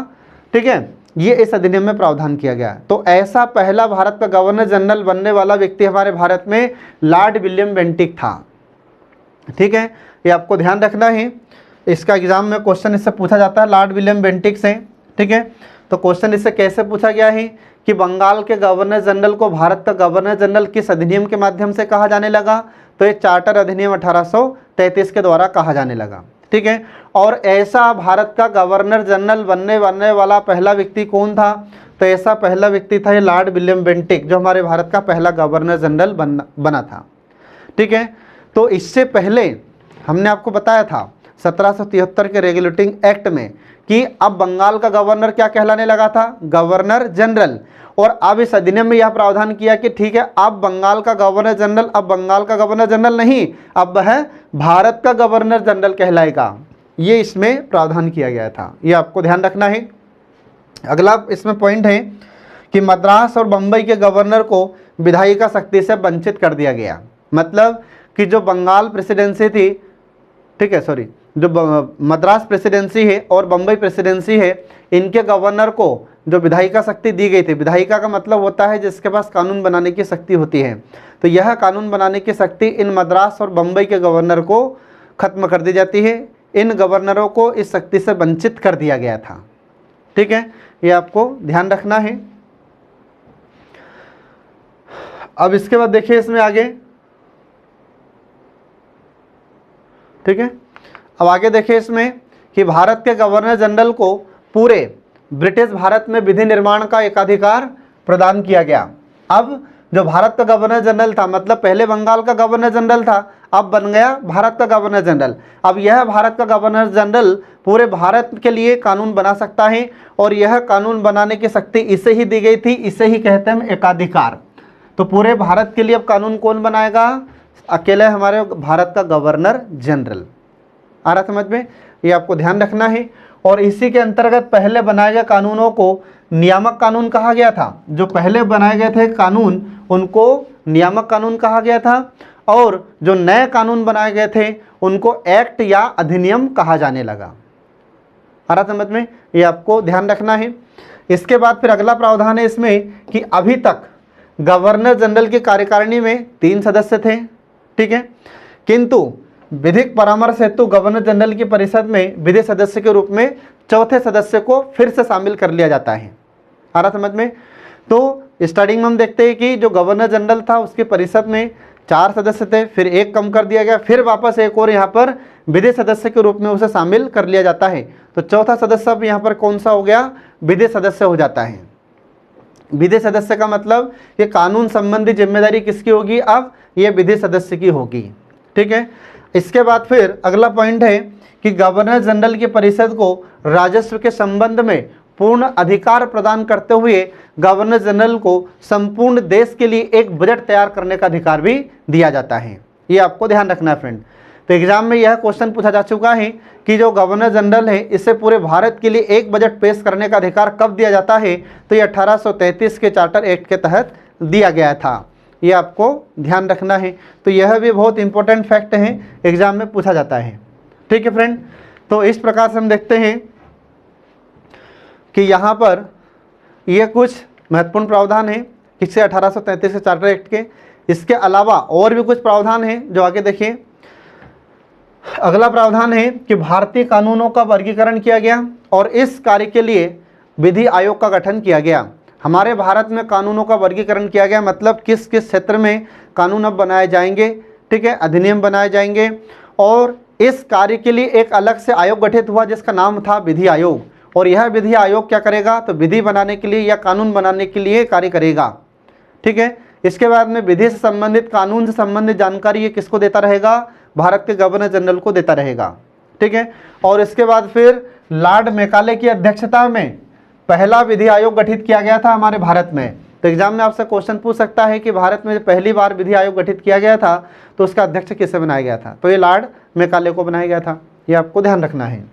ठीक है, ये इस अधिनियम में प्रावधान किया गया। तो ऐसा पहला भारत का गवर्नर जनरल बनने वाला व्यक्ति हमारे भारत में लॉर्ड विलियम बेंटिक था। ठीक है, ये आपको ध्यान रखना है। इसका एग्जाम में क्वेश्चन इससे पूछा जाता है लॉर्ड विलियम बेंटिक से। ठीक है, तो क्वेश्चन इससे कैसे पूछा गया है कि बंगाल के गवर्नर जनरल को भारत का गवर्नर जनरल किस अधिनियम के माध्यम से कहा जाने लगा? तो ये चार्टर अधिनियम 1833 के द्वारा कहा जाने लगा। ठीक है, और ऐसा भारत का गवर्नर जनरल बनने वाला पहला व्यक्ति कौन था? तो ऐसा पहला व्यक्ति था ये लॉर्ड विलियम बेंटिक, जो हमारे भारत का पहला गवर्नर जनरल बना था। ठीक है, तो इससे पहले हमने आपको बताया था 1773 के रेगुलेटिंग एक्ट में कि अब बंगाल का गवर्नर क्या कहलाने लगा था? Governor general. और अब इस अधिनियम में यह प्रावधान किया कि ठीक है, अब बंगाल का गवर्नर जनरल अब बंगाल का गवर्नर जनरल नहीं, अब वह भारत का गवर्नर जनरल कहलाएगा। ये इसमें प्रावधान किया गया था, ये आपको ध्यान रखना है। अगला इसमें पॉइंट है कि मद्रास और बंबई के गवर्नर को विधायिका शक्ति से वंचित कर दिया गया। मतलब कि जो बंगाल प्रेसिडेंसी थी, ठीक है, सॉरी, जो मद्रास प्रेसिडेंसी है और बंबई प्रेसिडेंसी है, इनके गवर्नर को जो विधायिका शक्ति दी गई थी, विधायिका का मतलब होता है जिसके पास कानून बनाने की शक्ति होती है, तो यह कानून बनाने की शक्ति इन मद्रास और बंबई के गवर्नर को खत्म कर दी जाती है। इन गवर्नरों को इस शक्ति से वंचित कर दिया गया था। ठीक है, ये आपको ध्यान रखना है। अब इसके बाद देखिए इसमें आगे, ठीक है, अब आगे देखिए इसमें कि भारत के गवर्नर जनरल को पूरे ब्रिटिश भारत में विधि निर्माण का एकाधिकार प्रदान किया गया। अब जो भारत का गवर्नर जनरल था, मतलब पहले बंगाल का गवर्नर जनरल था, अब बन गया भारत का गवर्नर जनरल। अब यह भारत का गवर्नर जनरल पूरे भारत के लिए कानून बना सकता है और यह कानून बनाने की शक्ति इसे ही दी गई थी, इसे ही कहते हैं एकाधिकार। तो पूरे भारत के लिए अब कानून कौन बनाएगा? अकेले हमारे भारत का गवर्नर जनरल। आ रहा समझ में? ये आपको ध्यान रखना है। और इसी के अंतर्गत पहले बनाए गए कानूनों को नियामक कानून कहा गया था। जो पहले बनाए गए थे कानून उनको नियामक कानून कहा गया था और जो नए कानून बनाए गए थे उनको एक्ट या अधिनियम कहा जाने लगा। आ रहा समझ में? ये आपको ध्यान रखना है। इसके बाद फिर अगला प्रावधान है इसमें कि अभी तक गवर्नर जनरल की कार्यकारिणी में 3 सदस्य थे, ठीक है, किंतु विधिक परामर्श हेतु गवर्नर जनरल की परिषद में विधि सदस्य के रूप में चौथे सदस्य को फिर से शामिल कर लिया जाता है। आ रहा समझ में? तो स्टार्टिंग में हम देखते हैं कि जो गवर्नर जनरल था उसकी परिषद में 4 सदस्य थे, फिर 1 कम कर दिया गया, फिर वापस एक और यहाँ पर विधि सदस्य के रूप में उसे शामिल कर लिया जाता है। तो चौथा सदस्य अब यहाँ पर कौन सा हो गया? विधि सदस्य हो जाता है। विधि सदस्य का मतलब ये कानून संबंधी जिम्मेदारी किसकी होगी? अब ये विधि सदस्य की होगी, ठीक है। इसके बाद फिर अगला पॉइंट है कि गवर्नर जनरल की परिषद को राजस्व के संबंध में पूर्ण अधिकार प्रदान करते हुए गवर्नर जनरल को संपूर्ण देश के लिए एक बजट तैयार करने का अधिकार भी दिया जाता है। ये आपको ध्यान रखना है फ्रेंड। तो एग्जाम में यह क्वेश्चन पूछा जा चुका है कि जो गवर्नर जनरल है इसे पूरे भारत के लिए एक बजट पेश करने का अधिकार कब दिया जाता है? तो ये 1833 के चार्टर एक्ट के तहत दिया गया था। ये आपको ध्यान रखना है। तो यह भी बहुत इंपॉर्टेंट फैक्ट है, एग्जाम में पूछा जाता है, ठीक है फ्रेंड। तो इस प्रकार से हम देखते हैं कि यहाँ पर ये कुछ महत्वपूर्ण प्रावधान है किससे? 1833 के चार्टर एक्ट के। इसके अलावा और भी कुछ प्रावधान हैं जो आगे देखिए। अगला प्रावधान है कि भारतीय कानूनों का वर्गीकरण किया गया और इस कार्य के लिए विधि आयोग का गठन किया गया। हमारे भारत में कानूनों का वर्गीकरण किया गया, मतलब किस किस क्षेत्र में कानून अब बनाए जाएंगे, ठीक है, अधिनियम बनाए जाएंगे। और इस कार्य के लिए एक अलग से आयोग गठित हुआ जिसका नाम था विधि आयोग। और यह विधि आयोग क्या करेगा? तो विधि बनाने के लिए या कानून बनाने के लिए कार्य करेगा, ठीक है। इसके बाद में विधि से संबंधित, कानून से संबंधित जानकारी ये किसको देता रहेगा? भारत के गवर्नर जनरल को देता रहेगा, ठीक है। और इसके बाद फिर लॉर्ड मैकाले की अध्यक्षता में पहला विधि आयोग गठित किया गया था हमारे भारत में। तो एग्जाम में आपसे क्वेश्चन पूछ सकता है कि भारत में पहली बार विधि आयोग गठित किया गया था तो उसका अध्यक्ष किसे बनाया गया था? तो ये लॉर्ड मैकाले को बनाया गया था। ये आपको ध्यान रखना है।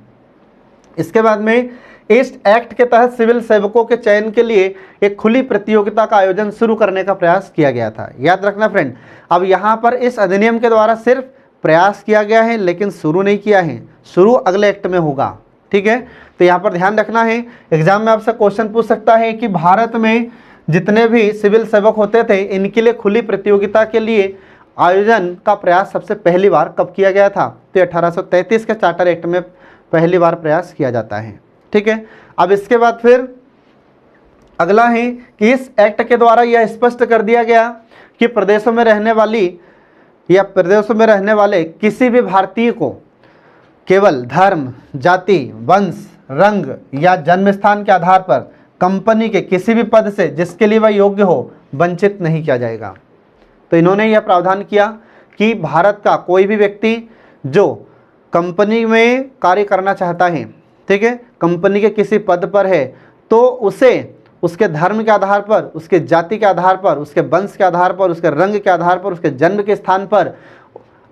इसके बाद में ईस्ट एक्ट के तहत सिविल सेवकों के चयन के लिए एक खुली प्रतियोगिता का आयोजन शुरू करने का प्रयास किया गया था। याद रखना फ्रेंड, अब यहाँ पर इस अधिनियम के द्वारा सिर्फ प्रयास किया गया है लेकिन शुरू नहीं किया है, शुरू अगले एक्ट में होगा, ठीक है। तो यहाँ पर ध्यान रखना है। एग्जाम में आपसे क्वेश्चन पूछ सकता है कि भारत में जितने भी सिविल सेवक होते थे इनके लिए खुली प्रतियोगिता के लिए आयोजन का प्रयास सबसे पहली बार कब किया गया था? तो 1833 के चार्टर एक्ट में पहली बार प्रयास किया जाता है, ठीक है। अब इसके बाद फिर अगला है कि इस एक्ट के द्वारा यह स्पष्ट कर दिया गया कि प्रदेशों में रहने वाली या प्रदेशों में रहने वाले किसी भी भारतीय को केवल धर्म, जाति, वंश, रंग या जन्म स्थान के आधार पर कंपनी के किसी भी पद से जिसके लिए वह योग्य हो वंचित नहीं किया जाएगा। तो इन्होंने यह प्रावधान किया कि भारत का कोई भी व्यक्ति जो कंपनी में कार्य करना चाहता है, ठीक है, कंपनी के किसी पद पर है, तो उसे उसके धर्म के आधार पर, उसके जाति के आधार पर, उसके वंश के आधार पर, उसके रंग के आधार पर, उसके जन्म के स्थान पर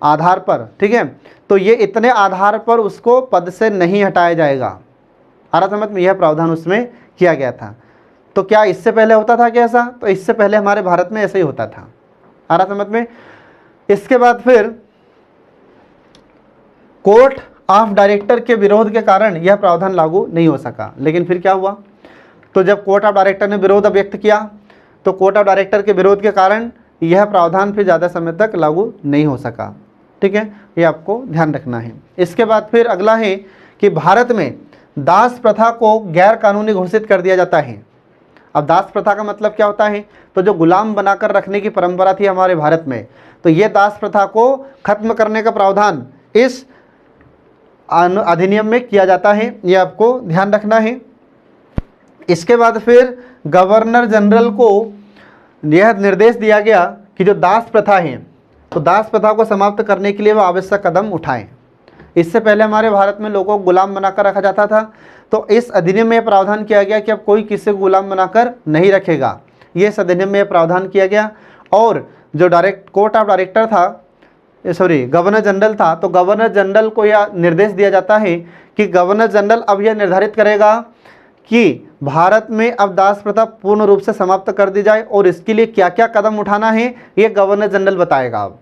आधार पर, ठीक है, तो ये इतने आधार पर उसको पद से नहीं हटाया जाएगा। आ रहा समझ में? यह प्रावधान उसमें किया गया था। तो क्या इससे पहले होता था क्या ऐसा? तो इससे पहले हमारे भारत में ऐसा ही होता था। आ रहा समझ में? इसके बाद फिर कोर्ट ऑफ डायरेक्टर के विरोध के कारण यह प्रावधान लागू नहीं हो सका। लेकिन फिर क्या हुआ? तो जब कोर्ट ऑफ डायरेक्टर ने विरोध व्यक्त किया तो कोर्ट ऑफ डायरेक्टर के विरोध के कारण यह प्रावधान फिर ज़्यादा समय तक लागू नहीं हो सका, ठीक है। ये आपको ध्यान रखना है। इसके बाद फिर अगला है कि भारत में दास प्रथा को गैर कानूनी घोषित कर दिया जाता है। अब दास प्रथा का मतलब क्या होता है? तो जो गुलाम बनाकर रखने की परंपरा थी हमारे भारत में, तो ये दास प्रथा को खत्म करने का प्रावधान इस अधिनियम में किया जाता है। ये आपको ध्यान रखना है। इसके बाद फिर गवर्नर जनरल को यह निर्देश दिया गया कि जो दास प्रथा है, तो दास प्रथा को समाप्त करने के लिए वो आवश्यक कदम उठाएं। इससे पहले हमारे भारत में लोगों को गुलाम बनाकर रखा जाता था, तो इस अधिनियम में प्रावधान किया गया कि अब कोई किसी को गुलाम बनाकर नहीं रखेगा। ये इस अधिनियम में प्रावधान किया गया। और जो कोर्ट ऑफ डायरेक्टर था, गवर्नर जनरल था, तो गवर्नर जनरल को यह निर्देश दिया जाता है कि गवर्नर जनरल अब यह निर्धारित करेगा कि भारत में अब दास प्रथा पूर्ण रूप से समाप्त कर दी जाए, और इसके लिए क्या क्या कदम उठाना है ये गवर्नर जनरल बताएगा अब।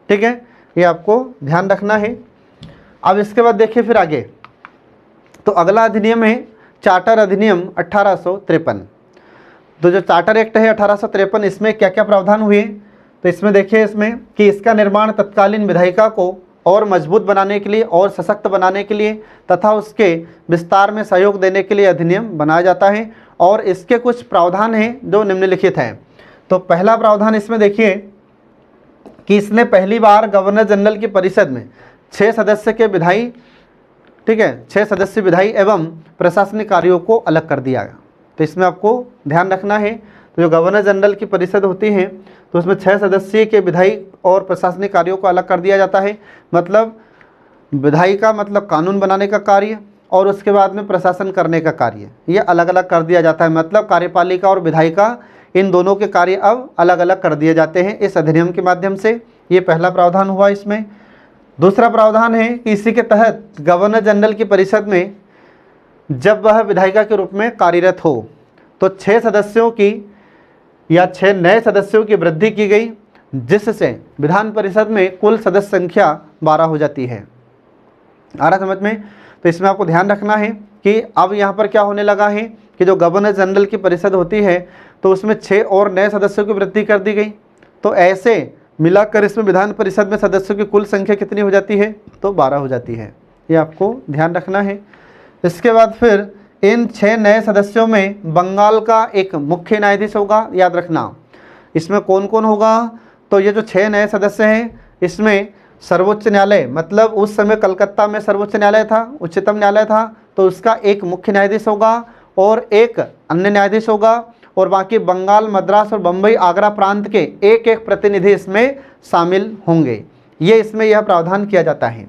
ठीक है, ये आपको ध्यान रखना है। अब इसके बाद देखिए फिर आगे, तो अगला अधिनियम है चार्टर अधिनियम 1853। तो जो चार्टर एक्ट है 1853, इसमें क्या क्या प्रावधान हुए, तो इसमें देखिए इसमें कि इसका निर्माण तत्कालीन विधायिका को और मजबूत बनाने के लिए और सशक्त बनाने के लिए तथा उसके विस्तार में सहयोग देने के लिए अधिनियम बनाया जाता है। और इसके कुछ प्रावधान हैं जो निम्नलिखित हैं। तो पहला प्रावधान इसमें देखिए कि इसने पहली बार गवर्नर जनरल की परिषद में 6 सदस्य के विधायी, ठीक है, 6 सदस्य विधायी एवं प्रशासनिक कार्यों को अलग कर दिया। तो इसमें आपको ध्यान रखना है, तो जो गवर्नर जनरल की परिषद होती है तो उसमें 6 सदस्यीय के विधायी और प्रशासनिक कार्यों को अलग कर दिया जाता है। मतलब विधायी का मतलब कानून बनाने का कार्य और उसके बाद में प्रशासन करने का कार्य, ये अलग अलग कर दिया जाता है। मतलब कार्यपालिका और विधायिका इन दोनों के कार्य अब अलग अलग कर दिए जाते हैं इस अधिनियम के माध्यम से। ये पहला प्रावधान हुआ इसमें। दूसरा प्रावधान है कि इसी के तहत गवर्नर जनरल की परिषद में जब वह विधायिका के रूप में कार्यरत हो तो 6 सदस्यों की या 6 नए सदस्यों की वृद्धि की गई, जिससे विधान परिषद में कुल सदस्य संख्या 12 हो जाती है। आ रहा समझ में? तो इसमें आपको ध्यान रखना है कि अब यहाँ पर क्या होने लगा है कि जो गवर्नर जनरल की परिषद होती है तो उसमें 6 और नए सदस्यों की वृद्धि कर दी गई। तो ऐसे मिलाकर इसमें विधान परिषद में सदस्यों की कुल संख्या कितनी हो जाती है, तो 12 हो जाती है। ये आपको ध्यान रखना है। इसके बाद फिर इन 6 नए सदस्यों में बंगाल का एक मुख्य न्यायाधीश होगा, याद रखना। इसमें कौन कौन होगा, तो ये जो 6 नए सदस्य हैं इसमें सर्वोच्च न्यायालय, मतलब उस समय कलकत्ता में सर्वोच्च न्यायालय था, उच्चतम न्यायालय था, तो उसका एक मुख्य न्यायाधीश होगा और एक अन्य न्यायाधीश होगा, और बाकी बंगाल, मद्रास और बम्बई, आगरा प्रांत के एक एक प्रतिनिधि इसमें शामिल होंगे। ये इसमें यह प्रावधान किया जाता है।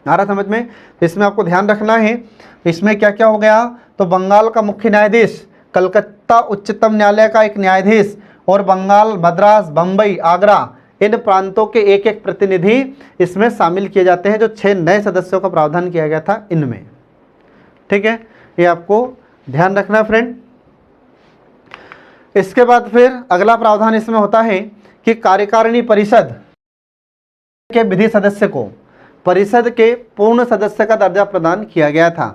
आ रहा समझ में? इसमें आपको ध्यान रखना है इसमें क्या क्या हो गया, तो बंगाल का मुख्य न्यायाधीश, कलकत्ता उच्चतम न्यायालय का एक न्यायाधीश और बंगाल, मद्रास, बम्बई, आगरा इन प्रांतों के एक एक प्रतिनिधि इसमें शामिल किए जाते हैं, जो 6 नए सदस्यों का प्रावधान किया गया था इनमें। ठीक है, ये आपको ध्यान रखना फ्रेंड। इसके बाद फिर अगला प्रावधान इसमें होता है कि कार्यकारिणी परिषद के विधि सदस्य को परिषद के पूर्ण सदस्य का दर्जा प्रदान किया गया था।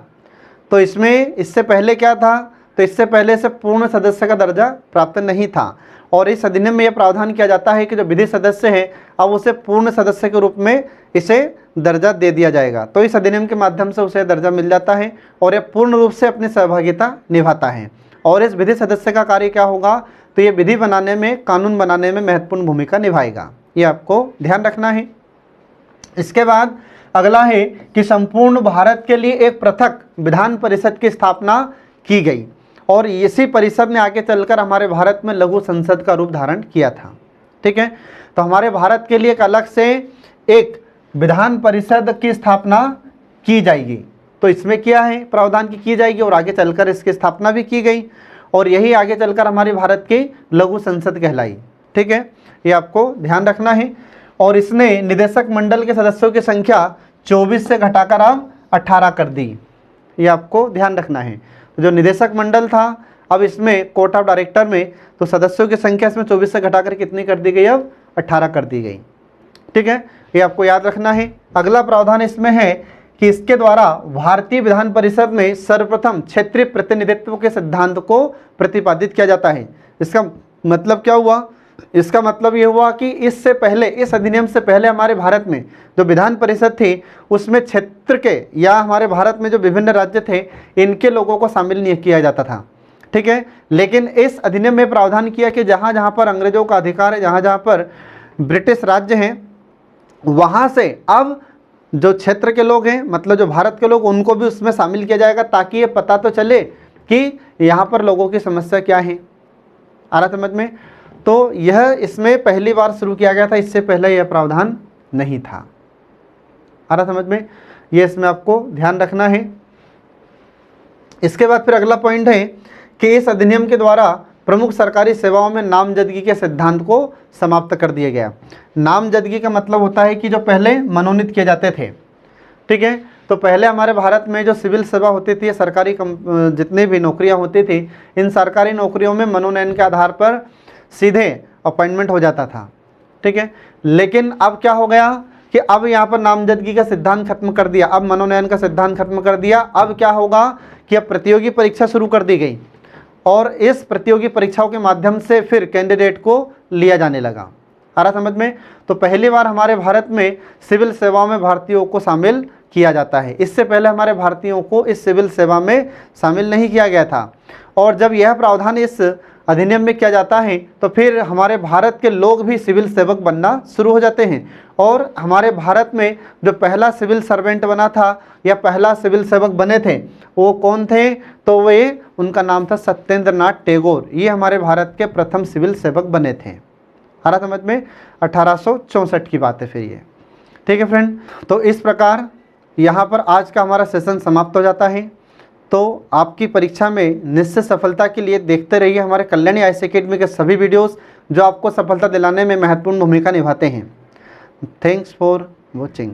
तो इसमें इससे पहले क्या था, तो इससे पहले से पूर्ण सदस्य का दर्जा प्राप्त नहीं था, और इस अधिनियम में यह प्रावधान किया जाता है कि जो विधि सदस्य है अब उसे पूर्ण सदस्य के रूप में इसे दर्जा दे दिया जाएगा। तो इस अधिनियम के माध्यम से उसे दर्जा मिल जाता है और यह पूर्ण रूप से अपनी सहभागिता निभाता है। और इस विधि सदस्य का कार्य क्या होगा, तो ये विधि बनाने में, कानून बनाने में महत्वपूर्ण भूमिका निभाएगा। ये आपको ध्यान रखना है। इसके बाद अगला है कि संपूर्ण भारत के लिए एक पृथक विधान परिषद की स्थापना की गई, और इसी परिषद ने आगे चलकर हमारे भारत में लघु संसद का रूप धारण किया था। ठीक है, तो हमारे भारत के लिए एक अलग से एक विधान परिषद की स्थापना की जाएगी। तो इसमें क्या है, प्रावधान की जाएगी और आगे चलकर इसकी स्थापना भी की गई, और यही आगे चलकर हमारे भारत की लघु संसद कहलाई। ठीक है, ये आपको ध्यान रखना है। और इसने निदेशक मंडल के सदस्यों की संख्या 24 से घटाकर अब 18 कर दी। ये आपको ध्यान रखना है। जो निदेशक मंडल था अब इसमें कोर्ट ऑफ डायरेक्टर में, तो सदस्यों की संख्या इसमें 24 से घटाकर कितनी कर दी गई, अब 18 कर दी गई। ठीक है, ये आपको याद रखना है। अगला प्रावधान इसमें है कि इसके द्वारा भारतीय विधान परिषद में सर्वप्रथम क्षेत्रीय प्रतिनिधित्व के सिद्धांत को प्रतिपादित किया जाता है। इसका मतलब क्या हुआ, इसका मतलब ये हुआ कि इससे पहले, इस अधिनियम से पहले हमारे भारत में जो विधान परिषद थी उसमें क्षेत्र के या हमारे भारत में जो विभिन्न राज्य थे इनके लोगों को शामिल नहीं किया जाता था। ठीक है, लेकिन इस अधिनियम में प्रावधान किया कि जहाँ जहाँ पर अंग्रेजों का अधिकार है, जहाँ जहाँ पर ब्रिटिश राज्य हैं, वहाँ से अब जो क्षेत्र के लोग हैं, मतलब जो भारत के लोग, उनको भी उसमें शामिल किया जाएगा, ताकि ये पता तो चले कि यहाँ पर लोगों की समस्या क्या है। आ रहा समझ में? तो यह इसमें पहली बार शुरू किया गया था, इससे पहले यह प्रावधान नहीं था। आ रहा समझ में? ये इसमें आपको ध्यान रखना है। इसके बाद फिर अगला पॉइंट है कि इस अधिनियम के द्वारा प्रमुख सरकारी सेवाओं में नामजदगी के सिद्धांत को समाप्त कर दिया गया। नामजदगी का मतलब होता है कि जो पहले मनोनीत किए जाते थे, ठीक है, तो पहले हमारे भारत में जो सिविल सेवा होती थी, सरकारी जितनी भी नौकरियां होती थी, इन सरकारी नौकरियों में मनोनयन के आधार पर सीधे अपॉइंटमेंट हो जाता था, ठीक है। लेकिन अब क्या हो गया कि अब यहाँ पर नामजदगी का सिद्धांत खत्म कर दिया, अब मनोनयन का सिद्धांत खत्म कर दिया। अब क्या होगा कि अब प्रतियोगी परीक्षा शुरू कर दी गई और इस प्रतियोगी परीक्षाओं के माध्यम से फिर कैंडिडेट को लिया जाने लगा। आ रहा समझ में? तो पहली बार हमारे भारत में सिविल सेवाओं में भारतीयों को शामिल किया जाता है। इससे पहले हमारे भारतीयों को इस सिविल सेवा में शामिल नहीं किया गया था। और जब यह प्रावधान इस अधिनियम में किया जाता है तो फिर हमारे भारत के लोग भी सिविल सेवक बनना शुरू हो जाते हैं। और हमारे भारत में जो पहला सिविल सर्वेंट बना था या पहला सिविल सेवक बने थे वो कौन थे? तो वे, उनका नाम था सत्येंद्र नाथ टैगोर। ये हमारे भारत के प्रथम सिविल सेवक बने थे। आ रहा समझ में? 1864 की बात है फिर ये, ठीक है फ्रेंड। तो इस प्रकार यहाँ पर आज का हमारा सेशन समाप्त हो जाता है। तो आपकी परीक्षा में निश्चित सफलता के लिए देखते रहिए हमारे कल्याणी आईएएस एकेडमी के सभी वीडियोस, जो आपको सफलता दिलाने में महत्वपूर्ण भूमिका निभाते हैं। Thanks for watching.